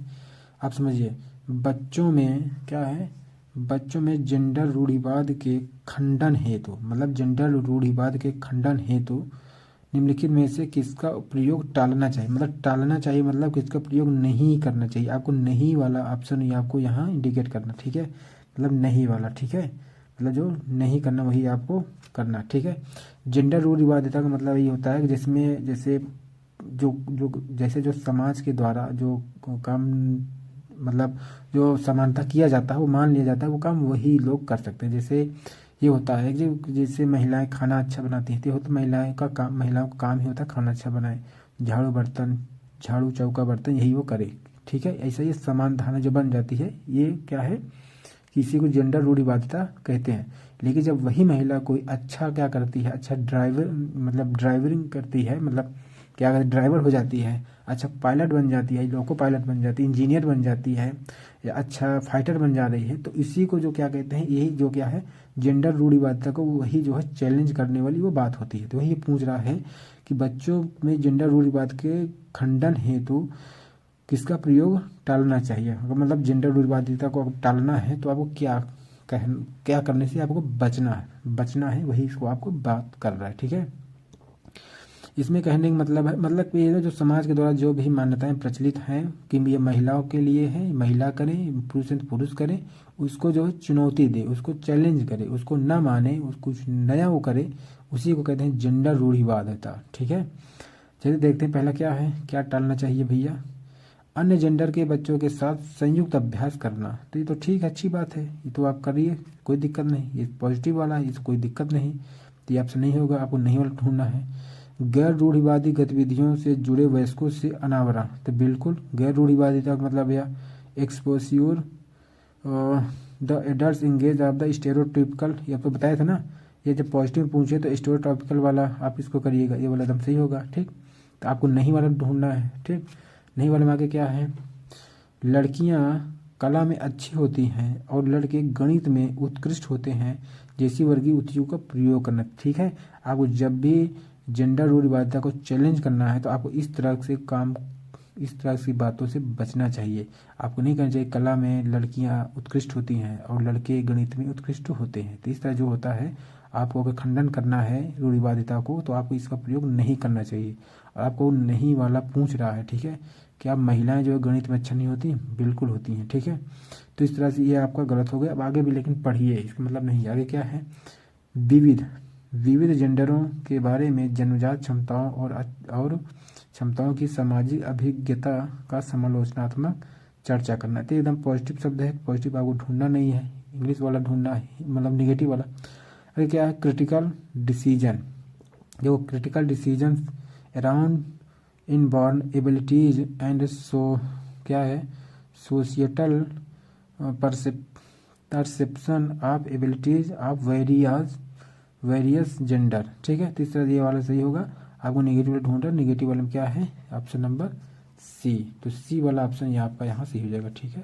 आप समझिए, बच्चों में क्या है, बच्चों में जेंडर रूढ़िवाद के खंडन हेतु, मतलब जेंडर रूढ़िवाद के खंडन हेतु निम्नलिखित में से किसका प्रयोग टालना चाहिए, मतलब टालना चाहिए मतलब किसका प्रयोग नहीं करना चाहिए। आपको नहीं वाला ऑप्शन ही आपको यहाँ इंडिकेट करना, ठीक है, मतलब नहीं वाला, ठीक है, मतलब जो नहीं करना वही आपको करना, ठीक है। जेंडर रूढ़िवादिता का मतलब ये होता है कि जिसमें जैसे जो जो जैसे जो समाज के द्वारा जो काम, मतलब जो समानता किया जाता है वो मान लिया जाता है, वो काम वही लोग कर सकते हैं। जैसे ये होता है कि जैसे महिलाएं खाना अच्छा बनाती हैं, तो महिलाओं का काम, महिलाओं का काम ही होता है खाना अच्छा बनाए, झाड़ू चौका बर्तन यही वो करे, ठीक है। ऐसा ये समान धारणा जो बन जाती है, ये क्या है कि इसी को जेंडर रूढ़िवादिता कहते हैं। लेकिन जब वही महिला कोई अच्छा क्या करती है, अच्छा ड्राइवर, मतलब ड्राइवरिंग करती है, मतलब क्या कहते ड्राइवर हो जाती है, अच्छा पायलट बन जाती है, लोको पायलट बन जाती है, इंजीनियर बन जाती है, या अच्छा फाइटर बन जा रही है, तो इसी को जो क्या कहते हैं, यही जो क्या है जेंडर रूढ़िवादिता को वही जो है चैलेंज करने वाली वो बात होती है। तो वही पूछ रहा है कि बच्चों में जेंडर रूढ़िवाद के खंडन हेतु किसका प्रयोग टालना चाहिए। अगर मतलब जेंडर रूढ़िवादिता को टालना है तो आपको क्या करने से आपको बचना है, वही इसको आपको बात कर रहा है, ठीक है। इसमें कहने का मतलब है, मतलब ये है जो समाज के द्वारा जो भी मान्यताएं प्रचलित हैं कि ये महिलाओं के लिए है, महिला करें, पुरुष है तो पुरुष करें, उसको जो है चुनौती दे, उसको चैलेंज करे, उसको ना माने, उसको कुछ नया वो करे, उसी को कहते हैं जेंडर रूढ़िवादिता, ठीक है। चलिए देखते हैं पहला क्या है, क्या टालना चाहिए भैया। अन्य जेंडर के बच्चों के साथ संयुक्त अभ्यास करना, तो ये तो ठीक है, अच्छी बात है, ये तो आप करिए, कोई दिक्कत नहीं, ये पॉजिटिव वाला है, इससे कोई दिक्कत नहीं, तो ये आपसे नहीं होगा, आपको नहीं वाला ढूंढना है। गैर रूढ़िवादी गतिविधियों से जुड़े वयस्कों से अनावरण, तो बिल्कुल गैर रूढ़िवादिता का मतलब यह exposure the adult engage of the stereotypical, ये आपको बताया था ना, ये जब पॉजिटिव पूछे तो स्टेरियोटाइपिकल वाला आप इसको करिएगा, ये वाला एकदम सही होगा, ठीक। तो आपको नहीं वाला ढूंढना है, ठीक। नहीं वाले में आगे क्या है, लड़कियां कला में अच्छी होती हैं और लड़के गणित में उत्कृष्ट होते हैं जैसी वर्गीय उक्तियों का प्रयोग करना, ठीक है। आपको जब भी जेंडर रूढ़िवादिता को चैलेंज करना है तो आपको इस तरह की बातों से बचना चाहिए। आपको नहीं कहना चाहिए कला में लड़कियां उत्कृष्ट होती हैं और लड़के गणित में उत्कृष्ट होते हैं, तो इस तरह जो होता है आपको अगर खंडन करना है रूढ़िवादिता को तो आपको इसका प्रयोग नहीं करना चाहिए। और आपको नहीं वाला पूछ रहा है, ठीक है, क्या महिलाएं जो गणित में अच्छा नहीं होती, बिल्कुल होती हैं, ठीक है। तो इस तरह से ये आपका गलत हो गया। अब आगे भी लेकिन पढ़िए, इसका मतलब नहीं, आगे क्या है, विविध विविध जेंडरों के बारे में जन्मजात क्षमताओं और क्षमताओं की सामाजिक अभिज्ञता का समालोचनात्मक चर्चा करना। तो एकदम पॉजिटिव शब्द है, पॉजिटिव आपको ढूंढना नहीं है, इंग्लिश वाला ढूंढना है, मतलब निगेटिव वाला। अरे क्या है, क्रिटिकल डिसीजन, जो critical decision around inborn abilities and so क्या है, societal perception of abilities of various gender, ठीक है। तो इस तरह ये वाला सही होगा। आपको नेगेटिव वाला ढूंढ रहा है, नेगेटिव वाले में क्या है, ऑप्शन नंबर सी, तो सी वाला ऑप्शन यहाँ आपका यहाँ सही हो जाएगा, ठीक है,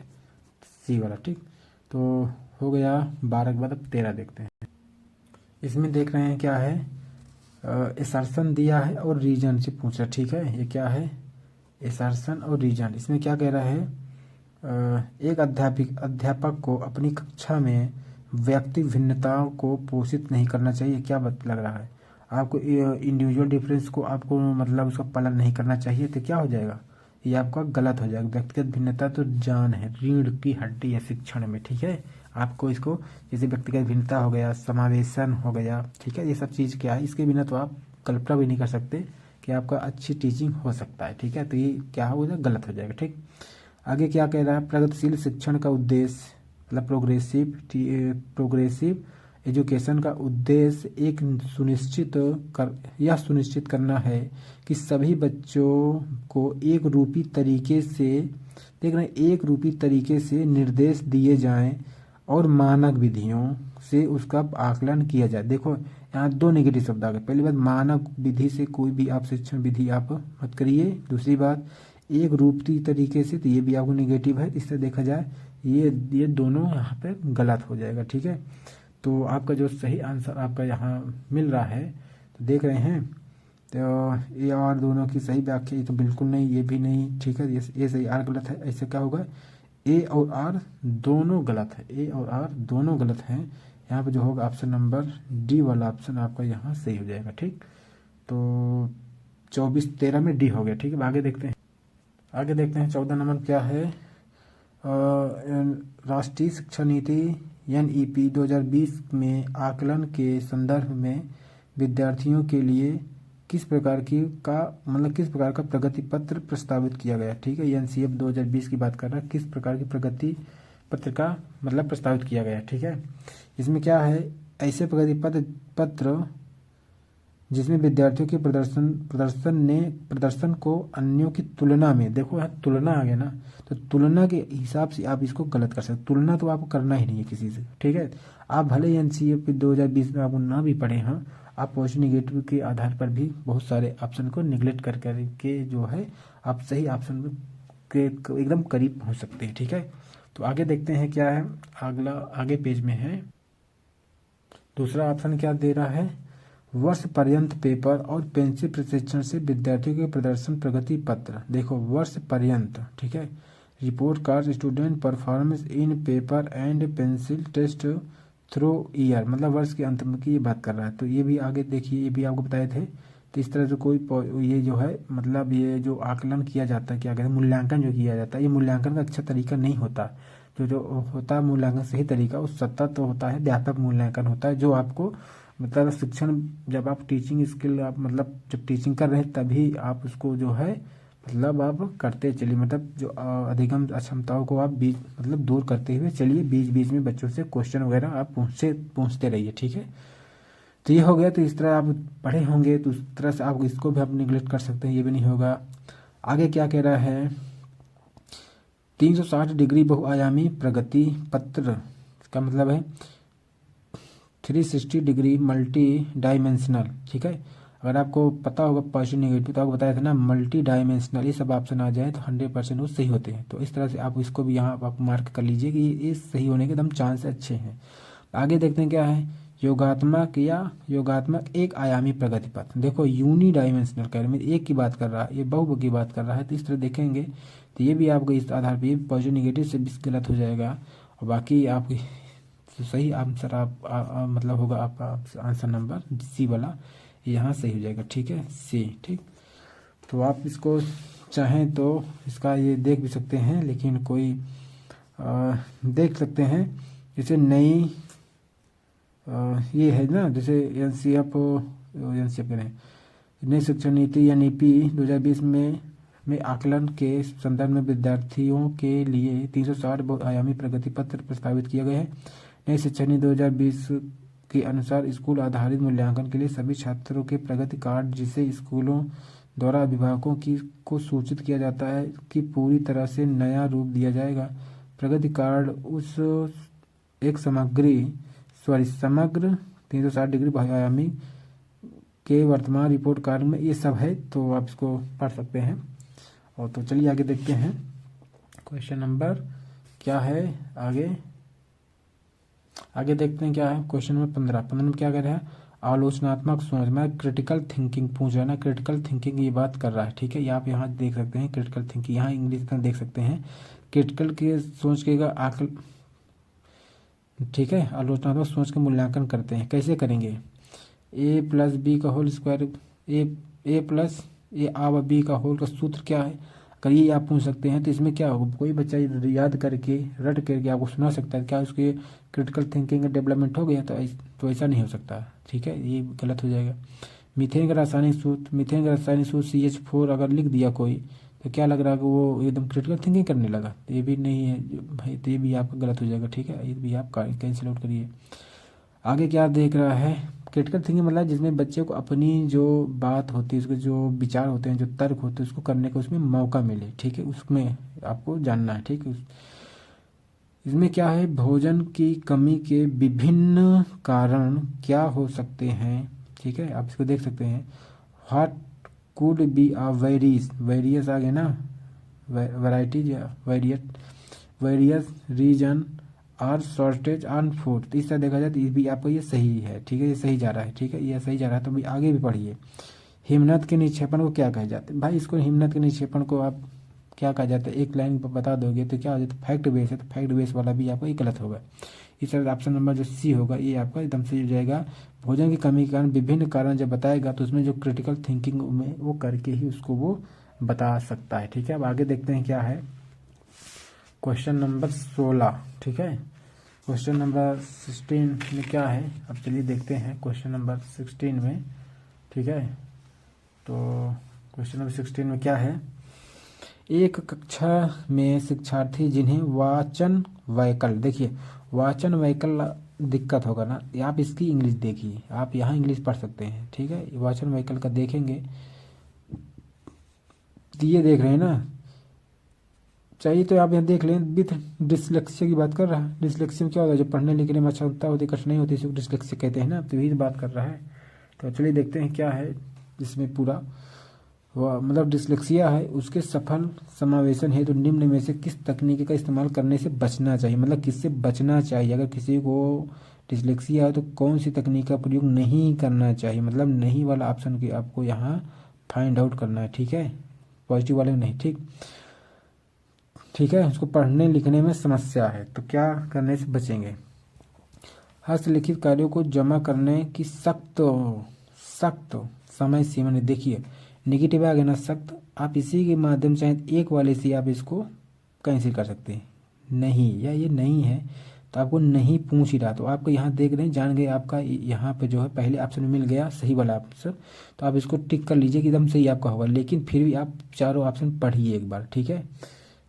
सी वाला, ठीक। तो हो गया 12 के बाद अब 13 देखते हैं। इसमें देख रहे हैं क्या है, एसर्शन दिया है और रीजन से पूछा, ठीक है। ये क्या है, एसर्शन और रीजन। इसमें क्या कह रहा है, एक अध्यापक को अपनी कक्षा में व्यक्ति भिन्नताओं को पोषित नहीं करना चाहिए। क्या लग रहा है आपको, इंडिविजुअल डिफरेंस को आपको मतलब उसका पालन नहीं करना चाहिए, तो क्या हो जाएगा, ये आपका गलत हो जाएगा। व्यक्तिगत भिन्नता तो जान है, रीढ़ की हड्डी है शिक्षण में, ठीक है। आपको इसको जैसे व्यक्तिगत भिन्नता हो गया, समावेशन हो गया, ठीक है, ये सब चीज़ क्या है, इसके बिना तो आप कल्पना भी नहीं कर सकते कि आपका अच्छी टीचिंग हो सकता है, ठीक है। तो ये क्या हो जाएगा, गलत हो जाएगा, ठीक। आगे क्या कह रहा है, प्रगतिशील शिक्षण का उद्देश्य, मतलब प्रोग्रेसिव एजुकेशन का उद्देश्य यह सुनिश्चित करना है कि सभी बच्चों को एक रूपी तरीके से, देख रहे हैं, एक रूपी तरीके से निर्देश दिए जाएं और मानक विधियों से उसका आकलन किया जाए। देखो यहाँ दो नेगेटिव शब्द आ गए। पहली बात, मानक विधि से कोई भी आप शिक्षण विधि आप मत करिए। दूसरी बात, एक रूपी तरीके से, तो ये भी आपको नेगेटिव है। इससे देखा जाए ये दोनों यहाँ पे गलत हो जाएगा, ठीक है। तो आपका जो सही आंसर आपका यहाँ मिल रहा है, तो देख रहे हैं तो ए और दोनों की सही व्याख्या, ये तो बिल्कुल नहीं, ये भी नहीं, ठीक है, ये सही, आर गलत है। ऐसे क्या होगा, ए और आर दोनों गलत है, ए और आर दोनों गलत हैं। यहाँ पे जो होगा ऑप्शन नंबर डी वाला ऑप्शन आपका यहाँ सही हो जाएगा। ठीक, तो 24-13 में डी हो गया। ठीक है, आगे देखते हैं। 14 नंबर क्या है, राष्ट्रीय शिक्षा नीति NEP 2020 में आकलन के संदर्भ में विद्यार्थियों के लिए किस प्रकार का प्रगति पत्र प्रस्तावित किया गया। ठीक है, NCF 2020 की बात कर रहा है, किस प्रकार की प्रगति पत्र का प्रस्तावित किया गया। ठीक है, इसमें क्या है, ऐसे प्रगति पत्र जिसमें विद्यार्थियों के प्रदर्शन को अन्यों की तुलना में, देखो यहाँ तुलना आ गया ना, तो तुलना के हिसाब से आप इसको गलत कर सकते। तुलना तो आपको करना ही नहीं है किसी से। ठीक है, आप भले NCF 2020 में आपको ना भी पढ़े, हाँ, आप पॉजिटिव निगेटिव के आधार पर भी बहुत सारे ऑप्शन को निगलेक्ट करके जो है आप सही ऑप्शन के एकदम करीब पहुंच सकते हैं। ठीक है, तो आगे देखते हैं क्या है, अगला आगे पेज में है, दूसरा ऑप्शन क्या दे रहा है, वर्ष पर्यंत पेपर और पेंसिल प्रशिक्षण से विद्यार्थियों के प्रदर्शन प्रगति पत्र। देखो वर्ष पर्यंत, ठीक है, report card student performance in paper and pencil test through year, मतलब वर्ष के अंत में की ये बात कर रहा है। तो ये भी आगे देखिए, ये भी आपको बताए थे। तो इस तरह से कोई ये जो है ये जो आकलन किया जाता है, क्या कहते हैं, मूल्यांकन जो किया जाता है, ये मूल्यांकन का अच्छा तरीका नहीं होता। जो होता है मूल्यांकन सही तरीका, वो सतत होता है, व्यापक मूल्यांकन होता है, जो आपको शिक्षण, जब आप टीचिंग स्किल आप जब टीचिंग कर रहे हैं तभी आप उसको जो है आप करते चलिए, जो अधिगम अक्षमताओं को आप दूर करते हुए चलिए, बीच बीच में बच्चों से क्वेश्चन वगैरह आप पूछते रहिए। ठीक है, तो ये हो गया। तो इस तरह आप पढ़े होंगे, तो उस तरह से आप इसको भी आप निगलेक्ट कर सकते हैं, ये भी नहीं होगा। आगे क्या कह रहा है, 360 डिग्री बहुआयामी प्रगति पत्र का मतलब है 360 डिग्री मल्टी डायमेंशनल। ठीक है, अगर आपको पता होगा पॉजिटिव नेगेटिव, तो आपको बताया था ना, मल्टी डायमेंशनल, ये सब ऑप्शन आ जाए तो 100% वो सही होते हैं। तो इस तरह से आप इसको भी यहाँ आप मार्क कर लीजिए कि ये सही होने के एकदम चांस अच्छे हैं। आगे देखते हैं क्या है, योगात्मक एक आयामी प्रगति पत्र। देखो यूनी डायमेंशनल कह रहे हैं, एक की बात कर रहा है, ये बहु की बात कर रहा है। तो इस तरह देखेंगे तो ये भी आपको इस आधार पर पॉजिटिव नेगेटिव से भी गलत हो जाएगा, और बाकी आप तो सही आंसर होगा आपका आंसर नंबर सी वाला, यहाँ सही हो जाएगा। ठीक है, सी। ठीक, तो आप इसको चाहें तो इसका ये देख भी सकते हैं, लेकिन कोई देख सकते हैं जैसे नई ये है ना, जैसे NCF कह रहे हैं, नई शिक्षा नीति NEP 2020 में आकलन के संदर्भ में विद्यार्थियों के लिए 360 बहुआयामी प्रगति पत्र प्रस्तावित किया गया है। नई शिक्षा नीति 2020 के अनुसार स्कूल आधारित मूल्यांकन के लिए सभी छात्रों के प्रगति कार्ड, जिसे स्कूलों द्वारा अभिभावकों को सूचित किया जाता है कि पूरी तरह से नया रूप दिया जाएगा। प्रगति कार्ड समग्र 360 डिग्री बहुआयामी के वर्तमान रिपोर्ट कार्ड में ये सब है, तो आप इसको पढ़ सकते हैं। और तो चलिए आगे देखते हैं, क्वेश्चन नंबर क्या है, आगे देखते हैं क्या है। क्वेश्चन नंबर 15 में क्या कह रहा है, आलोचनात्मक सोच, मैं क्रिटिकल थिंकिंग पूछ रहा है ना, क्रिटिकल थिंकिंग ये बात कर रहा है। ठीक है, ये आप यहाँ देख सकते हैं, क्रिटिकल थिंकिंग, यहाँ इंग्लिश में देख सकते हैं, क्रिटिकल के सोच के आकल। ठीक है, आलोचनात्मक सोच का मूल्यांकन करते हैं, कैसे करेंगे, a + b का whole square, a + a b का होल का सूत्र क्या है, अगर ये आप पूछ सकते हैं तो इसमें क्या होगा, कोई बच्चा याद करके रट करके आपको सुना सकता है, क्या उसके क्रिटिकल थिंकिंग का डेवलपमेंट हो गया, तो ऐसा नहीं हो सकता। ठीक है, ये गलत हो जाएगा। मीथेन का रासायनिक सूत्र CH4 अगर लिख दिया कोई, तो क्या लग रहा है कि वो एकदम क्रिटिकल थिंकिंग करने लगा, तो ये भी नहीं है भाई, तो ये भी आपका गलत हो जाएगा। ठीक है, ये भी आप कैंसिल आउट करिए। आगे क्या देख रहा है, क्रिटिकल थिंकिंग मतलब जिसमें बच्चे को अपनी जो बात होती है, उसके जो विचार होते हैं, जो तर्क होते हैं, उसको करने का उसमें मौका मिले। ठीक है, उसमें आपको जानना है। ठीक है, इसमें क्या है, भोजन की कमी के विभिन्न कारण क्या हो सकते हैं। ठीक है, आप इसको देख सकते हैं, what could be a various आ गया ना, वैराइटीज या वेरियस रीजन और शॉर्टेज ऑन फूड। तो इस तरह देखा जाए तो ये भी आपको ये सही है। ठीक है, ये सही जा रहा है। ठीक है, ये सही जा रहा है, तो भी आगे भी पढ़िए। हिमनद के निक्षेपण को क्या कहा जाता है? भाई इसको हिमनद के निक्षेपण को आप क्या कहा जाता है एक लाइन पर बता दोगे तो क्या हो जाता है, फैक्ट बेस है, तो फैक्ट बेस वाला भी आपका गलत होगा। इस तरह ऑप्शन नंबर जो सी होगा ये आपका एकदम सही हो जाएगा। भोजन की कमी के कारण विभिन्न कारण जब बताएगा तो उसमें जो क्रिटिकल थिंकिंग में वो करके ही उसको वो बता सकता है। ठीक है, अब आगे देखते हैं क्या है क्वेश्चन नंबर 16। ठीक है, क्वेश्चन नंबर 16 में क्या है, अब चलिए देखते हैं क्वेश्चन नंबर 16 में। ठीक है, तो क्वेश्चन नंबर 16 में क्या है, एक कक्षा में शिक्षार्थी जिन्हें वाचन वैकल्य, देखिए वाचन वैकल्य दिक्कत होगा ना, आप इसकी इंग्लिश देखिए, आप यहाँ इंग्लिश पढ़ सकते हैं। ठीक है, वाचन वैकल्य का देखेंगे तो ये देख रहे हैं ना, चाहिए तो आप यहाँ देख लें, विथ डिसलेक्सिया की बात कर रहा है। डिसलेक्सिया में क्या होता है, जो पढ़ने लिखने में अक्षमता होती है, कठिनाई होती है, इसको डिसलेक्सिया कहते हैं ना, तो यही बात कर रहा है। तो चलिए देखते हैं क्या है इसमें पूरा, वह मतलब डिसलेक्सिया है उसके सफल समावेशन है तो निम्न में से किस तकनीक का इस्तेमाल करने से बचना चाहिए, मतलब किससे बचना चाहिए, अगर किसी को डिसलेक्सिया है तो कौन सी तकनीक का प्रयोग नहीं करना चाहिए, मतलब नहीं वाला ऑप्शन की आपको यहाँ फाइंड आउट करना है। ठीक है, पॉजिटिव वाले में नहीं। ठीक है, उसको पढ़ने लिखने में समस्या है तो क्या करने से बचेंगे, हस्तलिखित कार्यों को जमा करने की सख्त सख्त समय सीमा ने, देखिए निगेटिव आ गया ना सख्त, आप इसी के माध्यम से एक वाले से आप इसको कैंसिल कर सकते हैं, नहीं या ये नहीं है तो आपको नहीं पूछ ही रहा, तो आपको यहाँ देख रहे हैं जान गए, आपका यहाँ पे जो है पहले ऑप्शन में मिल गया सही वाला ऑप्शन, तो आप इसको टिक कर लीजिए कि एकदम सही आपका होगा, लेकिन फिर भी आप चारों ऑप्शन पढ़िए एक बार। ठीक है,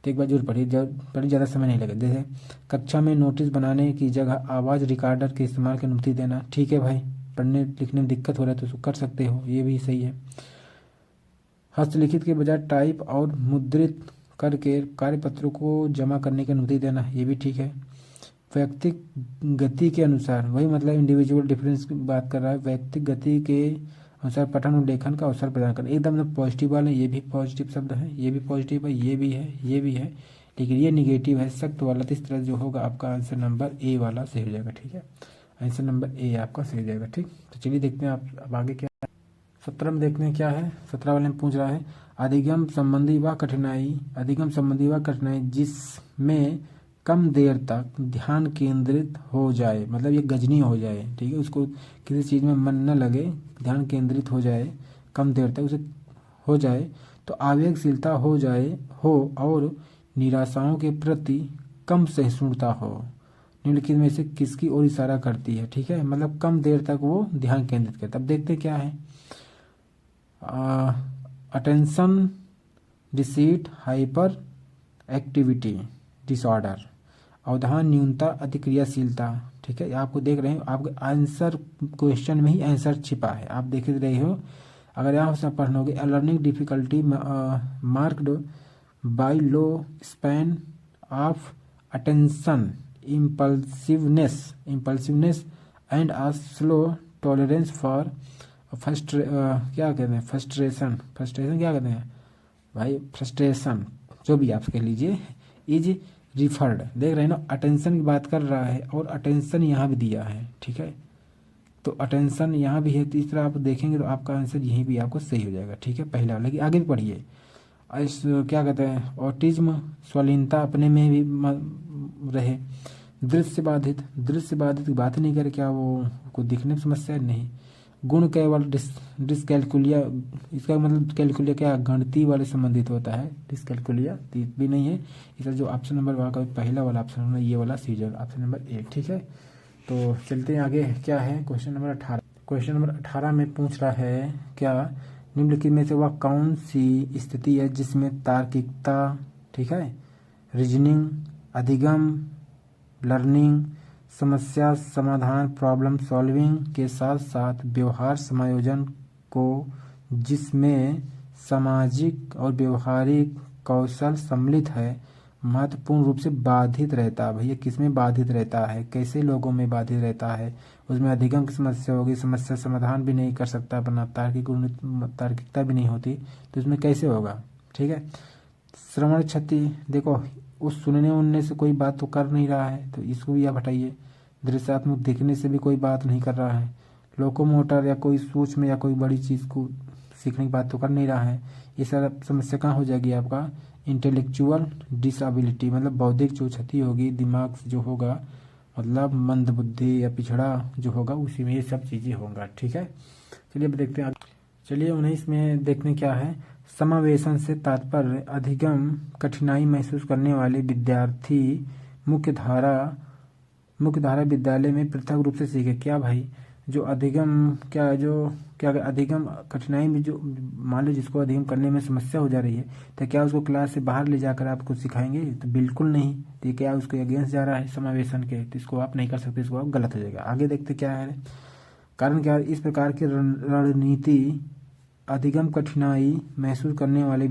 तो एक बार जरूर पढ़िए, ज़्यादा समय नहीं लगे। जैसे कक्षा में नोटिस बनाने की जगह आवाज़ रिकॉर्डर के इस्तेमाल की अनुमति देना, ठीक है भाई, पढ़ने लिखने में दिक्कत हो रहा है तो उसको कर सकते हो, ये भी सही है। हस्तलिखित के बजाय टाइप और मुद्रित करके कार्यपत्रों को जमा करने की अनुमति देना, ये भी ठीक है। व्यक्तिक गति के अनुसार, वही मतलब इंडिविजुअल डिफरेंस की बात कर रहा है, व्यक्तिक गति के अनुसार पठन और लेखन का अवसर प्रदान करना, एकदम मतलब पॉजिटिव वाले, ये भी पॉजिटिव शब्द है, ये भी पॉजिटिव है, ये भी है, ये भी है, लेकिन ये निगेटिव है सख्त वाला, तो इस तरह जो होगा आपका आंसर नंबर ए वाला सही हो जाएगा। ठीक है, आंसर नंबर ए आपका सही हो जाएगा। ठीक, तो चलिए देखते हैं आप अब आगे क्या है। 17 में देखते हैं क्या है, 17 वाले में पूछ रहा है अधिगम संबंधी वह कठिनाई जिसमें कम देर तक ध्यान केंद्रित हो जाए, मतलब ये गजनी हो जाए। ठीक है, उसको किसी चीज़ में मन न लगे, ध्यान केंद्रित हो जाए, कम देर तक उसे हो जाए, तो आवेगशीलता हो और निराशाओं के प्रति कम सहिष्णुता हो, निम्नलिखित में से किसकी ओर इशारा करती है। ठीक है, मतलब कम देर तक वो ध्यान केंद्रित करता है। अब देखते क्या है, attention deficit hyperactivity disorder, अवधान न्यूनता अतिक्रियाशीलता। ठीक है, आपको देख रहे हैं आपके आंसर क्वेश्चन में ही आंसर छिपा है, आप देख रहे हो। अगर यहाँ से पढ़ोगे learning difficulty marked by low span of attention, impulsiveness and a slow tolerance for क्या कहते हैं फ्रस्ट्रेशन क्या कहते हैं भाई, फ्रस्ट्रेशन जो भी आप कह लीजिए, इज रिफर्ड, देख रहे हैं ना, अटेंशन की बात कर रहा है और अटेंशन यहाँ भी दिया है। ठीक है, तो अटेंशन यहाँ भी है, तो इस तरह आप देखेंगे तो आपका आंसर यहीं भी आपको सही हो जाएगा। ठीक है, पहला वाला कि आगे भी पढ़िए, इस क्या कहते हैं ऑटिज्म स्वलीनता अपने में भी रहे, दृश्य बाधित की बात नहीं करे, क्या वो को दिखने में समस्या नहीं, गुण केवल डिसकैलकुलिया, इसका मतलब कैलकुलिया क्या गणितीय वाले संबंधित होता है, डिसकैलकुलिया भी नहीं है। इसका जो ऑप्शन नंबर वहाँ का पहला वाला ऑप्शन है ये वाला सी जाएगा ऑप्शन नंबर 1। ठीक है, तो चलते हैं आगे क्या है क्वेश्चन नंबर 18। क्वेश्चन नंबर 18 में पूछ रहा है क्या, निम्नलिखित में से वह कौन सी स्थिति है जिसमें तार्किकता, ठीक है, रीजनिंग, अधिगम, लर्निंग, समस्या समाधान प्रॉब्लम सॉल्विंग के साथ साथ व्यवहार समायोजन को, जिसमें सामाजिक और व्यवहारिक कौशल सम्मिलित है, महत्वपूर्ण रूप से बाधित रहता है। भैया किसमें बाधित रहता है, कैसे लोगों में बाधित रहता है, उसमें अधिगम की समस्या होगी, समस्या समाधान भी नहीं कर सकता अपना, तार्किकता भी नहीं होती, तो इसमें कैसे होगा। ठीक है, श्रवण क्षति, देखो उस सुनने उनने से कोई बात तो कर नहीं रहा है, तो इसको भी आप हटाइए। दृश्यात्मक दिखने से भी कोई बात नहीं कर रहा है। लोकोमोटर या कोई सूक्ष्म या कोई बड़ी चीज़ को सीखने की बात तो कर नहीं रहा है। ये सारा समस्या कहाँ हो जाएगी आपका, इंटेलेक्चुअल डिसबिलिटी, मतलब बौद्धिक जो क्षति होगी, दिमाग जो होगा, मतलब मंद बुद्धि या पिछड़ा जो होगा, उसी में ये सब चीज़ें होंगी। ठीक है, चलिए अब देखते हैं। चलिए 19 में देखने क्या है, समावेशन से तात्पर्य अधिगम कठिनाई महसूस करने वाले विद्यार्थी मुख्यधारा विद्यालय में पृथक रूप से सीखे। क्या भाई, जो अधिगम क्या अधिगम कठिनाई में, जो मान लो जिसको अधिगम करने में समस्या हो जा रही है, तो क्या उसको क्लास से बाहर ले जाकर आपको सिखाएंगे? तो बिल्कुल नहीं। तो क्या उसके अगेंस्ट जा रहा है समावेशन के, तो इसको आप नहीं कर सकते, इसको आप गलत हो जाएगा। आगे देखते क्या है कारण, क्या इस प्रकार की रणनीति अधिगम कठिनाई महसूस करने वाले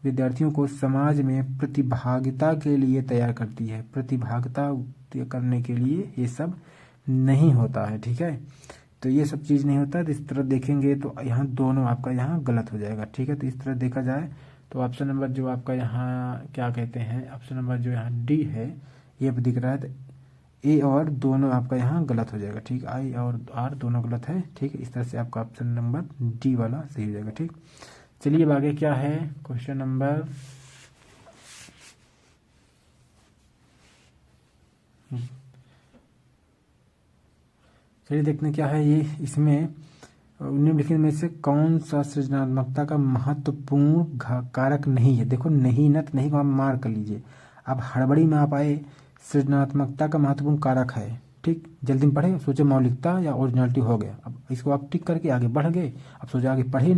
विद्यार्थियों को समाज में प्रतिभागिता के लिए तैयार करती है। प्रतिभागिता करने के लिए ये सब नहीं होता है। ठीक है, तो ये सब चीज़ नहीं होता है। तो इस तरह देखेंगे तो यहाँ दोनों आपका यहाँ गलत हो जाएगा। ठीक है, तो इस तरह देखा जाए तो ऑप्शन नंबर जो आपका यहाँ क्या कहते हैं, ऑप्शन नंबर जो यहाँ डी है ये दिख रहा है, तो ए और दोनों आपका यहाँ गलत हो जाएगा। ठीक, आई और आर दोनों गलत है। ठीक, इस तरह से आपका ऑप्शन नंबर डी वाला सही हो जाएगा। ठीक, चलिए अब आगे क्या है, क्वेश्चन नंबर चलिए देखते हैं क्या है ये। इसमें निम्नलिखित में से कौन सा सृजनात्मकता का महत्वपूर्ण कारक नहीं है? देखो नहीं न तो नहीं को आप मार कर लीजिए। अब हड़बड़ी में आप आए, सृजनात्मकता का महत्वपूर्ण कारक है। ठीक, जल्दी में पढ़े, सोचे मौलिकता या ओरिजिनलिटी हो गया। अब इसको आप टिक करके आगे बढ़ गए। अब सोचे आगे पढ़े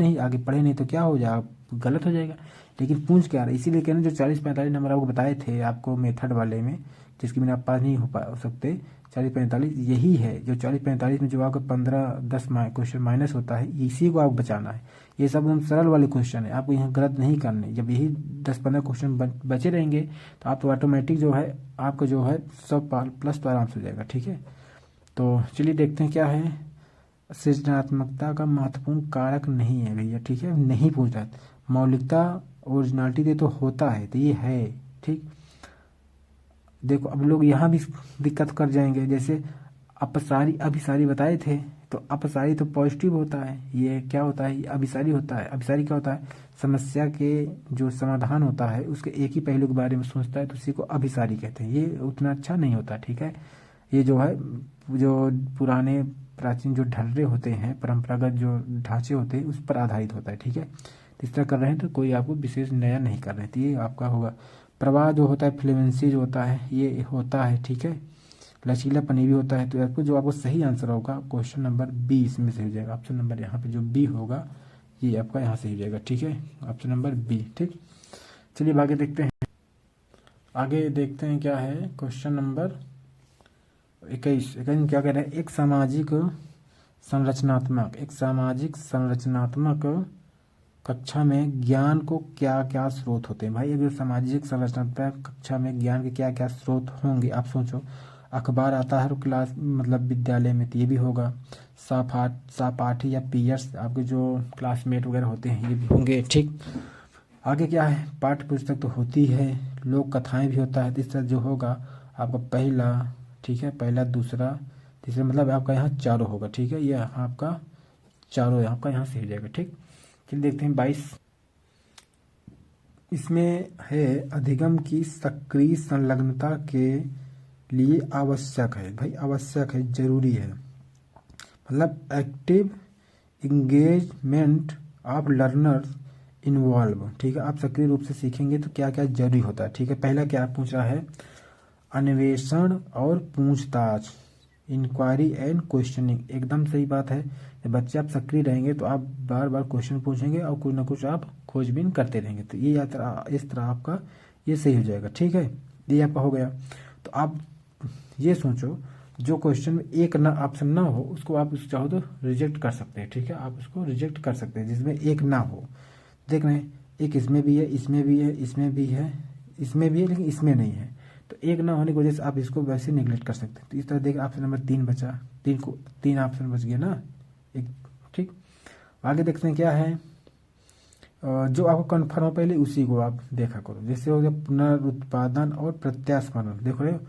नहीं तो क्या हो जाएगा, गलत हो जाएगा। लेकिन पूछ क्या रहा है, इसीलिए कहना जो 40-45 नंबर आपको बताए थे आपको मेथड वाले में, जिसकी मैंने आप पास नहीं हो सकते, 40-45 यही है। जो 40-45 में जो आपका 15-10 क्वेश्चन माइनस होता है, इसी को आपको बचाना है। ये सब एकदम सरल वाले क्वेश्चन है, आपको यहाँ गलत नहीं करने। जब यही 10-15 क्वेश्चन बचे रहेंगे तो आप तो ऑटोमेटिक जो है आपका जो है 100+ तो आराम से हो जाएगा। ठीक है, तो चलिए देखते हैं क्या है, सृजनात्मकता का महत्वपूर्ण कारक नहीं है भैया। ठीक है, नहीं पूछ रहा, मौलिकता ओरिजिनलिटी दे तो होता है, तो ये है। ठीक, देखो अब लोग यहाँ भी दिक्कत कर जाएंगे, जैसे अपसारी अभिसारी बताए थे, तो अपसारी तो पॉजिटिव होता है, ये क्या होता है, ये अभिसारी होता है। अभिसारी क्या होता है, समस्या के जो समाधान होता है उसके एक ही पहलू के बारे में सोचता है, तो उसी को अभिसारी कहते हैं। ये उतना अच्छा नहीं होता। ठीक है, ये जो है जो पुराने प्राचीन जो ढर्रे होते हैं, परंपरागत जो ढांचे होते हैं, उस पर आधारित होता है। ठीक है, तो इस तरह कर रहे हैं तो कोई आपको विशेष नया नहीं कर रहे हैं, तो ये आपका होगा। प्रवाह जो होता है, फ्लुएंसी जो होता है, ये होता है। ठीक है, लचीलापन भी होता है। तो आपको जो आपको सही आंसर होगा क्वेश्चन नंबर बी इसमें से हो जाएगा। ऑप्शन नंबर यहाँ पे जो बी होगा ये आपका यहाँ से हो जाएगा। ठीक है, ऑप्शन नंबर बी। ठीक, चलिए आगे देखते हैं। आगे देखते हैं क्या है, क्वेश्चन नंबर 21 क्या कह रहे हैं, एक सामाजिक संरचनात्मक कक्षा में ज्ञान को क्या क्या स्रोत होते हैं? भाई अगर सामाजिक संरचनात्मक कक्षा में ज्ञान के क्या क्या स्रोत होंगे, आप सोचो। अखबार आता है क्लास मतलब विद्यालय में, तो ये भी होगा। सहपाठी या पीयर्स आपके जो क्लासमेट वगैरह होते हैं ये भी होंगे। ठीक, आगे क्या है, पाठ्य पुस्तक तो होती है, लोक कथाएं भी होता है। तो इस तरह जो होगा आपका पहला, ठीक है, पहला दूसरा तीसरा, मतलब आपका यहाँ चारों होगा। ठीक है, ये आपका चारों आपका यहाँ से हो जाएगा। ठीक, चलिए देखते हैं 22। इसमें है अधिगम की सक्रिय संलग्नता के लिए आवश्यक है। भाई आवश्यक है, जरूरी है, मतलब active engagement of learners involve. ठीक है, आप सक्रिय रूप से सीखेंगे तो क्या क्या जरूरी होता है। ठीक है, पहला क्या पूछ रहा है, अन्वेषण और पूछताछ, इंक्वायरी एंड क्वेश्चनिंग। एकदम सही बात है, जब बच्चे आप सक्रिय रहेंगे तो आप बार बार क्वेश्चन पूछेंगे और कुछ ना कुछ आप खोजबीन करते रहेंगे। तो ये इस तरह आपका ये सही हो जाएगा। ठीक है, ये आपका हो गया। तो आप ये सोचो, जो क्वेश्चन में एक ना ऑप्शन ना हो उसको आप चाहो तो रिजेक्ट कर सकते हैं। ठीक है, आप उसको रिजेक्ट कर सकते हैं जिसमें एक ना हो। देख रहे हैं, एक इसमें भी है, इसमें भी है, इसमें भी है, इसमें भी है, लेकिन इसमें नहीं है। तो एक ना होने की वजह से आप इसको वैसे निगलेक्ट कर सकते हैं। तो इस तरह देख, ऑप्शन नंबर 3 बचा, 3 ऑप्शन बच गया ना एक। ठीक, आगे देखते हैं क्या है, जो आपको कन्फर्म हो पहले उसी को आप देखा करो। जैसे हो गया पुनरुत्पादन और प्रत्यास्मरण। देखो रहे हो,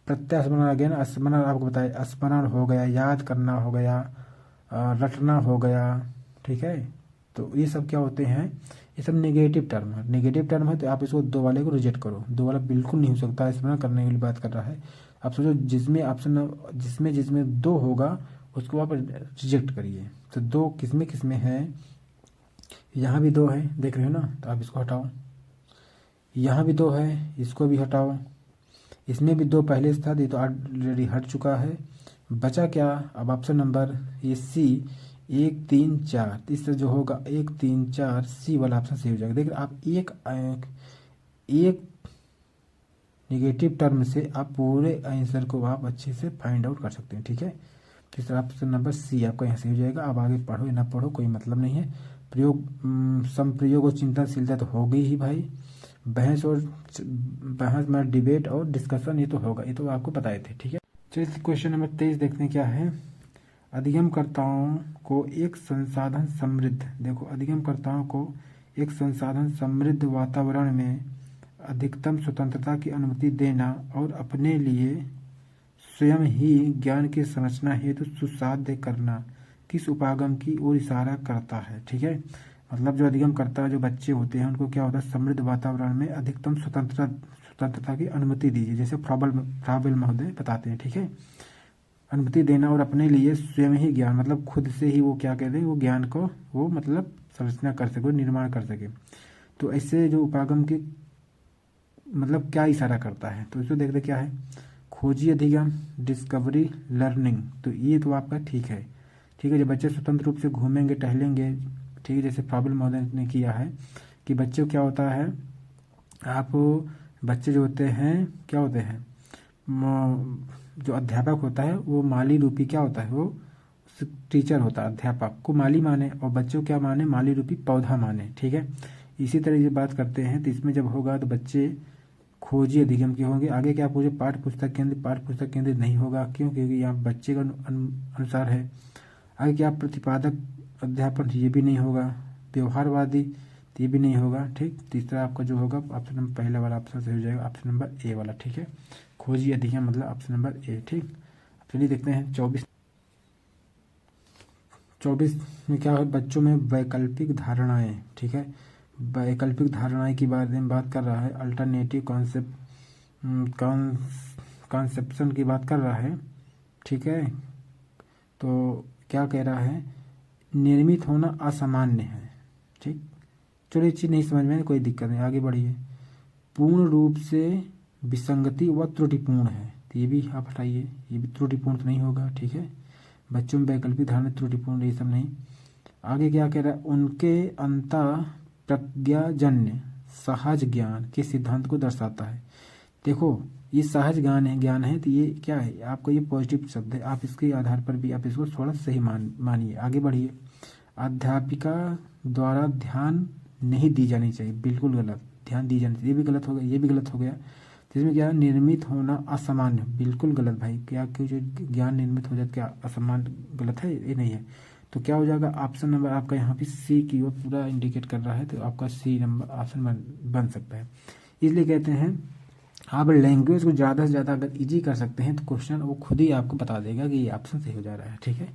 प्रत्यास्मरण आ गया ना, स्मरण आपको बताया, स्मरण हो गया, याद करना हो गया, रटना हो गया, ठीक है। तो ये सब क्या होते हैं, ये सब नेगेटिव टर्म है। नेगेटिव टर्म है तो आप इसको दो वाले को रिजेक्ट करो। दो वाला बिल्कुल नहीं हो सकता, इसमें करने के लिए बात कर रहा है। आप सोचो जिसमें ऑप्शन जिसमें जिसमें दो होगा उसको आप रिजेक्ट करिए। तो दो किसमें किसमें है, यहाँ भी दो है, देख रहे हो ना, तो आप इसको हटाओ। यहाँ भी दो है, इसको भी हटाओ। इसमें भी दो पहले से था, ये तो ऑलरेडी हट चुका है। बचा क्या, अब ऑप्शन नंबर ये सी, 1 3 4, इससे जो होगा 1 3 4 सी वाला ऑप्शन सही हो जाएगा। देखिए आप एक निगेटिव टर्म से आप पूरे आंसर को आप अच्छे से फाइंड आउट कर सकते हैं, ठीक है। तीसरा ऑप्शन नंबर सी आपका यहाँ सही हो जाएगा। अब आगे पढ़ो या ना पढ़ो कोई मतलब नहीं है। प्रयोग संप्रयोग और चिंतनशीलता तो हो गई ही भाई। बहस में डिबेट और डिस्कशन ये तो होगा, ये तो आपको बताए थे, ठीक है। चलिए क्वेश्चन नंबर 23 देखते हैं क्या है। अधिगमकर्ताओं को एक संसाधन समृद्ध, देखो अधिगमकर्ताओं को एक संसाधन समृद्ध वातावरण में अधिकतम स्वतंत्रता की अनुमति देना और अपने लिए स्वयं ही ज्ञान की संरचना हेतु सुसाध्य करना किस उपागम की ओर इशारा करता है, ठीक है। मतलब जो अधिगमकर्ता जो बच्चे होते हैं उनको क्या होता है, समृद्ध वातावरण में अधिकतम स्वतंत्रता की अनुमति दीजिए, जैसे फ्राबेल महोदय बताते हैं, ठीक है। अनुमति देना और अपने लिए स्वयं ही ज्ञान, मतलब खुद से ही वो क्या कहते हैं, वो ज्ञान को वो मतलब संरचना कर सके, निर्माण कर सके। तो ऐसे जो उपागम की मतलब क्या इशारा करता है, तो इसको देखते क्या है, खोजी अधिगम, डिस्कवरी, लर्निंग। तो ये तो आपका ठीक है, ठीक है। जब बच्चे स्वतंत्र रूप से घूमेंगे टहलेंगे, ठीक है, जैसे प्रॉब्लम महोदय ने किया है कि बच्चे क्या होता है, आप बच्चे जो होते हैं क्या होते हैं, जो अध्यापक होता है वो माली रूपी क्या होता है, वो टीचर होता है। अध्यापक को माली माने और बच्चों क्या माने, माली रूपी पौधा माने, ठीक है। इसी तरह ये बात करते हैं। तो इसमें जब होगा तो बच्चे खोजी अधिगम के होंगे। आगे क्या पूछे, पाठ्य पुस्तक केंद्रित नहीं होगा, क्यों, क्योंकि यहाँ बच्चे का अनुसार है। आगे क्या प्रतिपादक अध्यापन, ये भी नहीं होगा। व्यवहारवादी, ये भी नहीं होगा, ठीक। तीसरा आपका जो होगा ऑप्शन नंबर पहला वाला ऑप्शन सही हो जाएगा, ऑप्शन नंबर ए वाला, ठीक है। खोजी अधिगम मतलब ऑप्शन नंबर ए, ठीक। चलिए देखते हैं 24 में क्या है, बच्चों में वैकल्पिक धारणाएं, ठीक है। वैकल्पिक धारणाएं की बारे में बात कर रहा है, अल्टरनेटिव कॉन्सेप्शन की बात कर रहा है, ठीक है। तो क्या कह रहा है, निर्मित होना असामान्य है, ठीक। चलिए चीज नहीं समझ में कोई दिक्कत नहीं, आगे बढ़िए। पूर्ण रूप से विसंगति व त्रुटिपूर्ण है, तो ये भी आप हटाइए, ये भी त्रुटिपूर्ण तो नहीं होगा, ठीक है। बच्चों में वैकल्पिक धारणा त्रुटिपूर्ण ये सब नहीं। आगे क्या कह रहा है, उनके अंतः प्रज्ञाजन्य सहज ज्ञान के सिद्धांत को दर्शाता है। देखो ये सहज ज्ञान है तो ये क्या है, आपको ये पॉजिटिव शब्द है, आप इसके आधार पर भी आप इसको थोड़ा सही मानिए। आगे बढ़िए। अध्यापिका द्वारा ध्यान नहीं दी जानी चाहिए, बिल्कुल गलत। ध्यान दी जानी चाहिए, ये भी गलत हो गया, ये भी गलत हो गया। जिसमें क्या, निर्मित होना असामान्य, बिल्कुल गलत भाई। क्या क्यों जो ज्ञान निर्मित हो जाए क्या असामान्य गलत है, ये नहीं है। तो क्या हो जाएगा, ऑप्शन नंबर आपका यहाँ पे सी की ओर पूरा इंडिकेट कर रहा है, तो आपका सी नंबर ऑप्शन बन सकता है। इसलिए कहते हैं आप लैंग्वेज को ज़्यादा से ज़्यादा अगर इजी कर सकते हैं तो क्वेश्चन वो खुद ही आपको बता देगा कि ये ऑप्शन सही हो जा रहा है, ठीक है।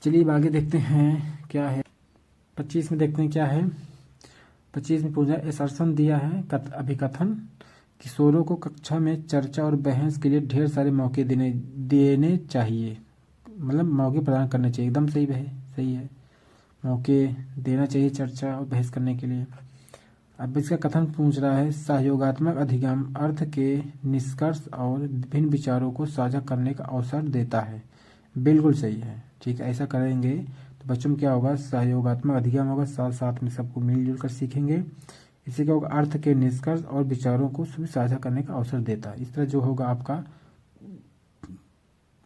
चलिए आगे देखते हैं क्या है। 25 में देखते हैं क्या है। 25 में पूछा एसर्शन दिया है अभिकथन, किशोरों को कक्षा में चर्चा और बहस के लिए ढेर सारे मौके देने चाहिए, मतलब मौके प्रदान करने चाहिए, एकदम सही है, सही है। मौके देना चाहिए चर्चा और बहस करने के लिए। अब इसका कथन पूछ रहा है, सहयोगात्मक अधिगम अर्थ के निष्कर्ष और विभिन्न विचारों को साझा करने का अवसर देता है, बिल्कुल सही है, ठीक है। ऐसा करेंगे तो बच्चों में क्या होगा, सहयोगात्मक अधिगम होगा, साथ साथ में सबको मिलजुल कर सीखेंगे। इससे क्या होगा, अर्थ के निष्कर्ष और विचारों को साझा करने का अवसर देता है। इस तरह जो होगा आपका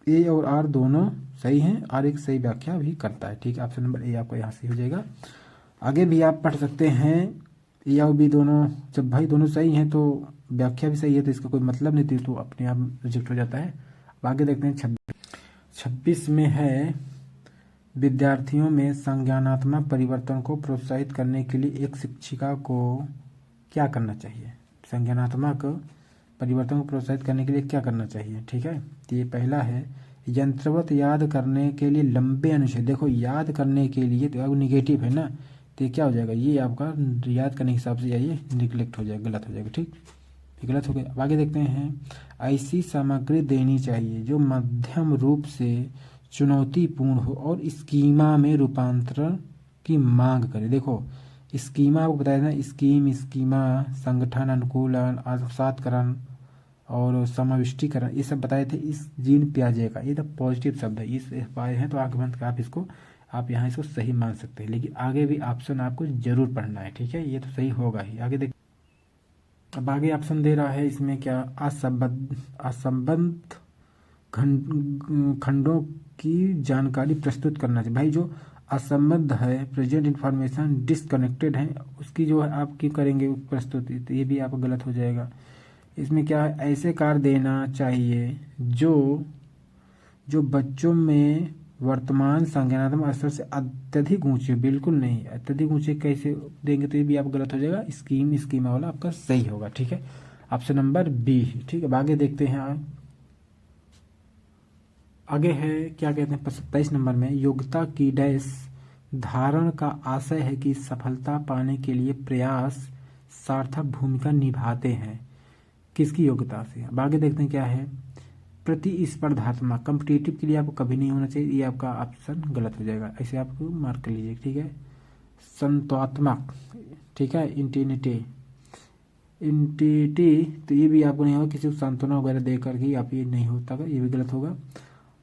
ए और आर दोनों सही हैं, आर एक सही व्याख्या भी करता है, ठीक है। ऑप्शन नंबर ए आपका यहाँ सही हो जाएगा। आगे भी आप पढ़ सकते हैं ए और बी दोनों, जब भाई दोनों सही हैं तो व्याख्या भी सही है, तो इसका कोई मतलब नहीं थी, तो अपने आप रिजेक्ट हो जाता है। अब आगे देखते हैं 26 में है, विद्यार्थियों में संज्ञानात्मक परिवर्तन को प्रोत्साहित करने के लिए एक शिक्षिका को क्या करना चाहिए। संज्ञानात्मक परिवर्तन को प्रोत्साहित करने के लिए क्या करना चाहिए, ठीक है। तो ये पहला है, यंत्रवत याद करने के लिए लंबे अनुच्छेद, देखो याद करने के लिए तो अब निगेटिव है ना, तो ये क्या हो जाएगा, ये आपका याद करने के हिसाब से ये निगलेक्ट हो जाएगा, गलत हो जाएगा। ठीक, ये गलत हो गया। अब आगे देखते हैं, ऐसी सामग्री देनी चाहिए जो मध्यम रूप से चुनौतीपूर्ण हो और स्कीमा में रूपांतरण की मांग करे। देखो स्कीमा आपको बताया था, स्कीम, स्कीमा, संगठन, अनुकूलन, आत्मसातकरण और समाविष्टीकरण, ये सब बताए थे इस जीन पियाजे का। ये तो पॉजिटिव शब्द है, इस पाए हैं तो आगे बनकर आप इसको, आप यहाँ इसको सही मान सकते हैं, लेकिन आगे भी ऑप्शन आपको जरूर पढ़ना है। ठीक है, ये तो सही होगा ही। आगे देख, अब आगे ऑप्शन दे रहा है इसमें क्या, असंबद्ध खंडों की जानकारी प्रस्तुत करना चाहिए। भाई जो असंबद्ध है, प्रेजेंट इन्फॉर्मेशन डिसकनेक्टेड है, उसकी जो है आप क्यों करेंगे प्रस्तुति, तो ये भी आपका गलत हो जाएगा। इसमें क्या है, ऐसे कार्य देना चाहिए जो जो बच्चों में वर्तमान संज्ञानात्मक स्तर से अत्यधिक ऊंचे, बिल्कुल नहीं, अत्यधिक ऊंचे कैसे देंगे, तो ये भी आप गलत हो जाएगा। स्कीम, स्कीमा वाला आपका सही होगा। ठीक है, ऑप्शन नंबर बी। ठीक है, आगे देखते हैं। आगे है क्या कहते हैं 27 नंबर में, योग्यता की डैश धारण का आशय है कि सफलता पाने के लिए प्रयास सार्थक भूमिका निभाते हैं। किसकी योग्यता से। अब आगे देखते हैं क्या है, प्रतिस्पर्धात्मक, कम्पिटिटिव के लिए आपको कभी नहीं होना चाहिए, ये आपका ऑप्शन गलत हो जाएगा, ऐसे आपको मार्क कर लीजिए। ठीक है, संतोत्मक, ठीक है, इंटीनिटी, तो ये भी आपको नहीं होगा, किसी को सांत्वना वगैरह दे करके आप ये नहीं होता, ये भी गलत होगा।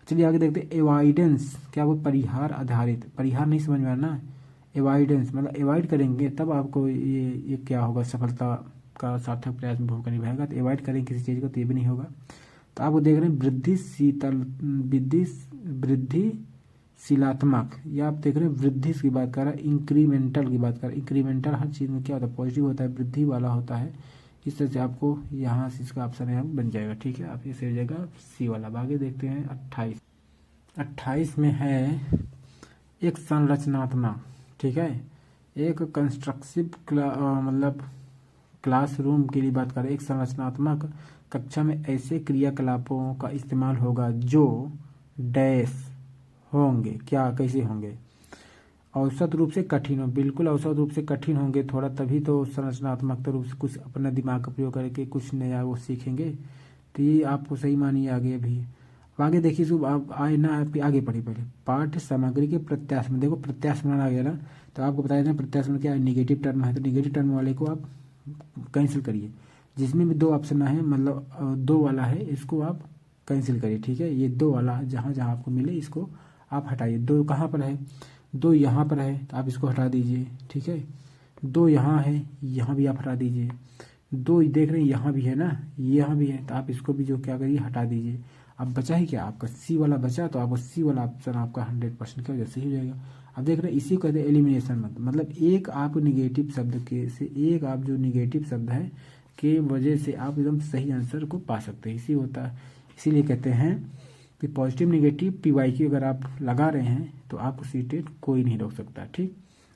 चलिए आगे देखते हैं, एवॉइडेंस, क्या वो परिहार आधारित, परिहार नहीं समझ में आ रहा ना, एवॉइडेंस मतलब एवॉइड करेंगे तब आपको ये क्या होगा, सफलता का सार्थक प्रयास में भूमिका निभाएगा, तो एवॉइड करेंगे किसी चीज़ को तो ये भी नहीं होगा। तो आप वो देख रहे हैं वृद्धिशीलात्मक, या आप देख रहे हैं वृद्धि की बात कर रहा है, इंक्रीमेंटल की बात कर रहा है। इंक्रीमेंटल हर चीज़ में क्या होता है, पॉजिटिव होता है, वृद्धि वाला होता है। इस तरह से आपको यहाँ से इसका ऑप्शन यहाँ बन जाएगा। ठीक है, आप ये सही हो जाएगा सी वाला। आगे देखते हैं 28 में है एक संरचनात्मक, ठीक है, एक कंस्ट्रक्टिव मतलब क्लासरूम के लिए बात करें, एक संरचनात्मक कक्षा में ऐसे क्रियाकलापों का इस्तेमाल होगा जो डैश होंगे, क्या कैसे होंगे, औसत रूप से कठिन हो, बिल्कुल औसत रूप से कठिन होंगे थोड़ा, तभी तो संरचनात्मक रूप से कुछ अपना दिमाग का प्रयोग करके कुछ नया वो सीखेंगे। तो ये आपको सही मानिए आगे भी। आगे देखिए सुब आप आए ना, आप आगे पढ़िए पहले, पाठ्य सामग्री के प्रत्यास्मरण, देखो प्रत्यास्मरण आ गया ना, तो आपको बताया था प्रत्यास्मरण क्या है, निगेटिव टर्म है, तो निगेटिव टर्म वाले को आप कैंसिल करिए, जिसमें भी दो ऑप्शन है, मतलब दो वाला है, इसको आप कैंसिल करिए। ठीक है, ये दो वाला जहाँ जहाँ आपको मिले इसको आप हटाइए। दो कहाँ पर है, दो यहाँ पर है, तो आप इसको हटा दीजिए। ठीक है, दो यहाँ है, यहाँ भी आप हटा दीजिए। दो देख रहे हैं यहाँ भी है ना, यहाँ भी है, तो आप इसको भी जो क्या करिए हटा दीजिए। अब बचा ही क्या आपका, सी वाला बचा, तो आपको सी वाला ऑप्शन आपका 100% क्या सही हो जाएगा। अब देख रहे हैं इसी को कहते हैं एलिमिनेशन, मतलब एक आप निगेटिव शब्द के से, एक आप जो निगेटिव शब्द है के वजह से आप एकदम सही आंसर को पा सकते हैं, इसी होता है। इसीलिए कहते हैं कि पॉजिटिव निगेटिव PYQ अगर आप लगा रहे हैं तो आपको सीटेट कोई नहीं रोक सकता। ठीक,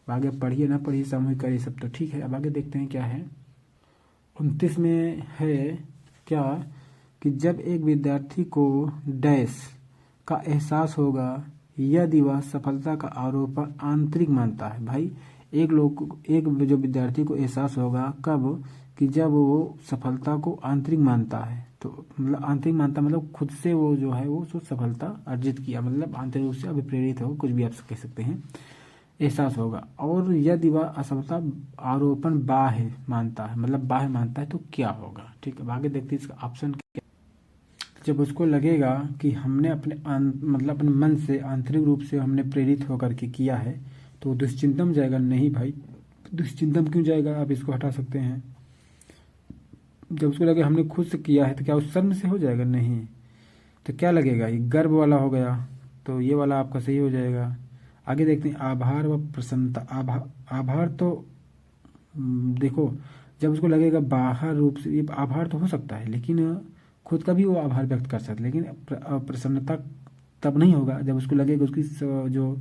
आगे पढ़िए ना पढ़िए, सामूहिक करिए सब तो ठीक है। अब आगे देखते हैं क्या है 29 में है क्या, कि जब एक विद्यार्थी को डैश का एहसास होगा यदि वह सफलता का आरोपण आंतरिक मानता है। भाई एक जो विद्यार्थी को एहसास होगा कब, कि जब वो सफलता को आंतरिक मानता है, तो मतलब आंतरिक मानता मतलब खुद से वो जो है वो सफलता अर्जित किया, मतलब आंतरिक रूप से अभिप्रेरित हो, कुछ भी आप कह सकते हैं, एहसास होगा। और यदि वह असफलता आरोपण बाह्य मानता है, मतलब बाह्य मानता है, तो क्या होगा। ठीक है, आगे देखते हैं इसका ऑप्शन क्या। जब उसको लगेगा कि हमने अपने मतलब अपने मन से आंतरिक रूप से हमने प्रेरित होकर के किया है, तो दुश्चिंतन जाएगा। नहीं भाई, दुश्चिंतन क्यों जाएगा, आप इसको हटा सकते हैं। जब उसको लगे हमने खुद से किया है, तो क्या उस शर्म से हो जाएगा, नहीं, तो क्या लगेगा, ये गर्व वाला हो गया, तो ये वाला आपका सही हो जाएगा। आगे देखते हैं आभार व प्रसन्नता। आभार तो देखो जब उसको लगेगा बाहर रूप से, ये आभार तो हो सकता है, लेकिन खुद का भी वो आभार व्यक्त कर सकता है, लेकिन प्रसन्नता तब नहीं होगा जब उसको लगेगा उसकी जो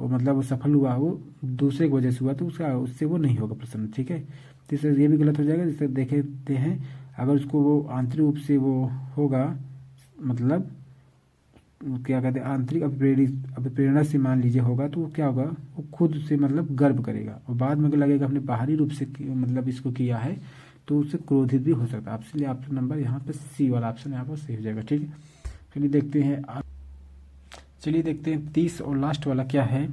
मतलब वो सफल हुआ वो दूसरे की वजह से हुआ, तो उससे वो नहीं होगा प्रसन्न। ठीक है, तो इससे ये भी गलत हो जाएगा। जिससे देखते हैं अगर उसको वो आंतरिक रूप से वो होगा, मतलब क्या कहते हैं आंतरिक अभिप्रेरणा से मान लीजिए होगा, तो वो क्या होगा, वो खुद से मतलब गर्व करेगा और बाद में लगेगा हमने बाहरी रूप से मतलब इसको किया है, तो उससे क्रोधित भी हो सकता है। इसलिए ऑप्शन नंबर यहाँ पे सी वाला ऑप्शन यहाँ पर सही हो जाएगा। ठीक है, चलिए देखते हैं 30 और लास्ट वाला क्या है।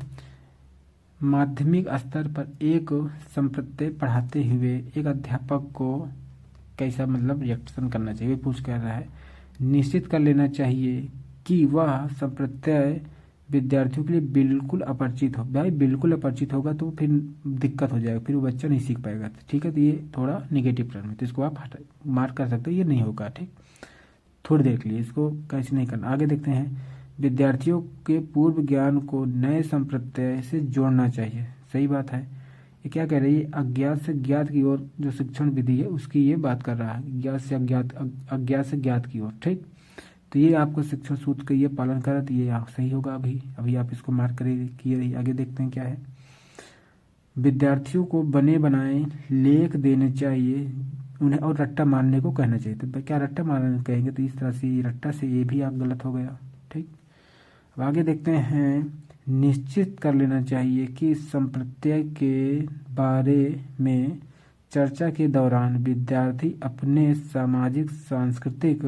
माध्यमिक स्तर पर एक संप्रदाय पढ़ाते हुए एक अध्यापक को कैसा मतलब रिएक्शन करना चाहिए, पूछ कर रहा है। निश्चित कर लेना चाहिए कि वह संप्रदाय विद्यार्थियों के लिए बिल्कुल अपरिचित हो। भाई बिल्कुल अपरिचित होगा तो फिर दिक्कत हो जाएगा, फिर वो बच्चा नहीं सीख पाएगा। ठीक है, तो ये थोड़ा निगेटिव टर्म है, तो इसको आप मार्क कर सकते हो, ये नहीं होगा। ठीक, थोड़ी देर के लिए इसको कैसे नहीं करना। आगे देखते हैं, विद्यार्थियों के पूर्व ज्ञान को नए संप्रदाय से जोड़ना चाहिए। सही बात है। ये क्या कह रही है, अज्ञात से ज्ञात की ओर जो शिक्षण विधि है उसकी ये बात कर रहा है, ज्ञात से अज्ञात, अज्ञात से ज्ञात की ओर। ठीक, तो ये आपको शिक्षण सूत्र का ये पालन करा, तो ये सही होगा। अभी आप इसको मार्क किए रहिए। आगे देखते हैं क्या है। विद्यार्थियों को बने बनाए लेख देने चाहिए उन्हें और रट्टा मारने को कहना चाहिए। तो क्या रट्टा मारने कहेंगे, तो इस तरह से रट्टा से ये भी आप गलत हो गया। ठीक, अब आगे देखते हैं, निश्चित कर लेना चाहिए कि संप्रदाय के बारे में चर्चा के दौरान विद्यार्थी अपने सामाजिक सांस्कृतिक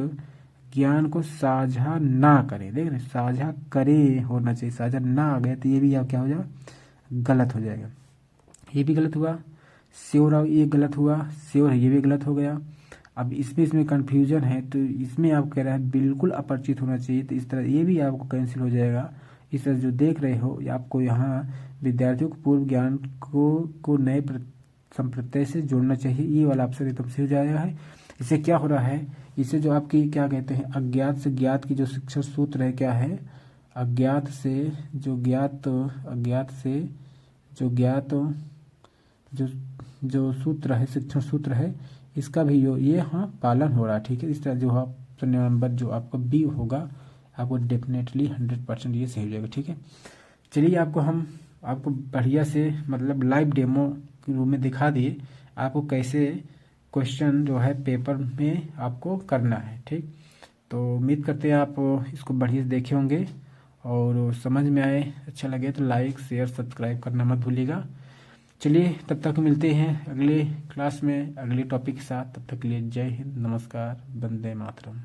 ज्ञान को साझा ना करें। देख रहे, साझा करे होना चाहिए, साझा ना आ गया तो ये भी आप क्या हो जाएगा, गलत हो जाएगा। ये भी गलत हुआ, श्योर ये गलत हुआ, श्योर ये भी गलत हो गया। अब इसमें कंफ्यूजन है, तो इसमें आप कह रहे हैं बिल्कुल अपरिचित होना चाहिए, तो इस तरह ये भी आपको कैंसिल हो जाएगा। इस तरह जो देख रहे हो आपको यहाँ विद्यार्थियों को पूर्व ज्ञान को नए संप्रदाय से जोड़ना चाहिए, ये वाला ऑप्शन एकदम सही हो जाएगा है। इससे क्या हो रहा है, इससे जो आपकी क्या कहते हैं अज्ञात से ज्ञात की जो शिक्षण सूत्र है क्या है, अज्ञात से जो ज्ञात, अज्ञात से जो ज्ञात जो सूत्र है, शिक्षण सूत्र है, इसका भी ये हाँ पालन हो रहा है। ठीक है, इस तरह जो ऑप्शन नंबर जो आपका बी होगा आपको डेफिनेटली 100% ये सही हो जाएगा। ठीक है, चलिए आपको बढ़िया से मतलब लाइव डेमो के रूप में दिखा दिए आपको कैसे क्वेश्चन जो है पेपर में आपको करना है। ठीक, तो उम्मीद करते हैं आप इसको बढ़िया से देखे होंगे और समझ में आए। अच्छा लगे तो लाइक शेयर सब्सक्राइब करना मत भूलिएगा। चलिए तब तक मिलते हैं अगले क्लास में अगले टॉपिक के साथ। तब तक के लिए जय हिंद, नमस्कार, वंदे मातरम।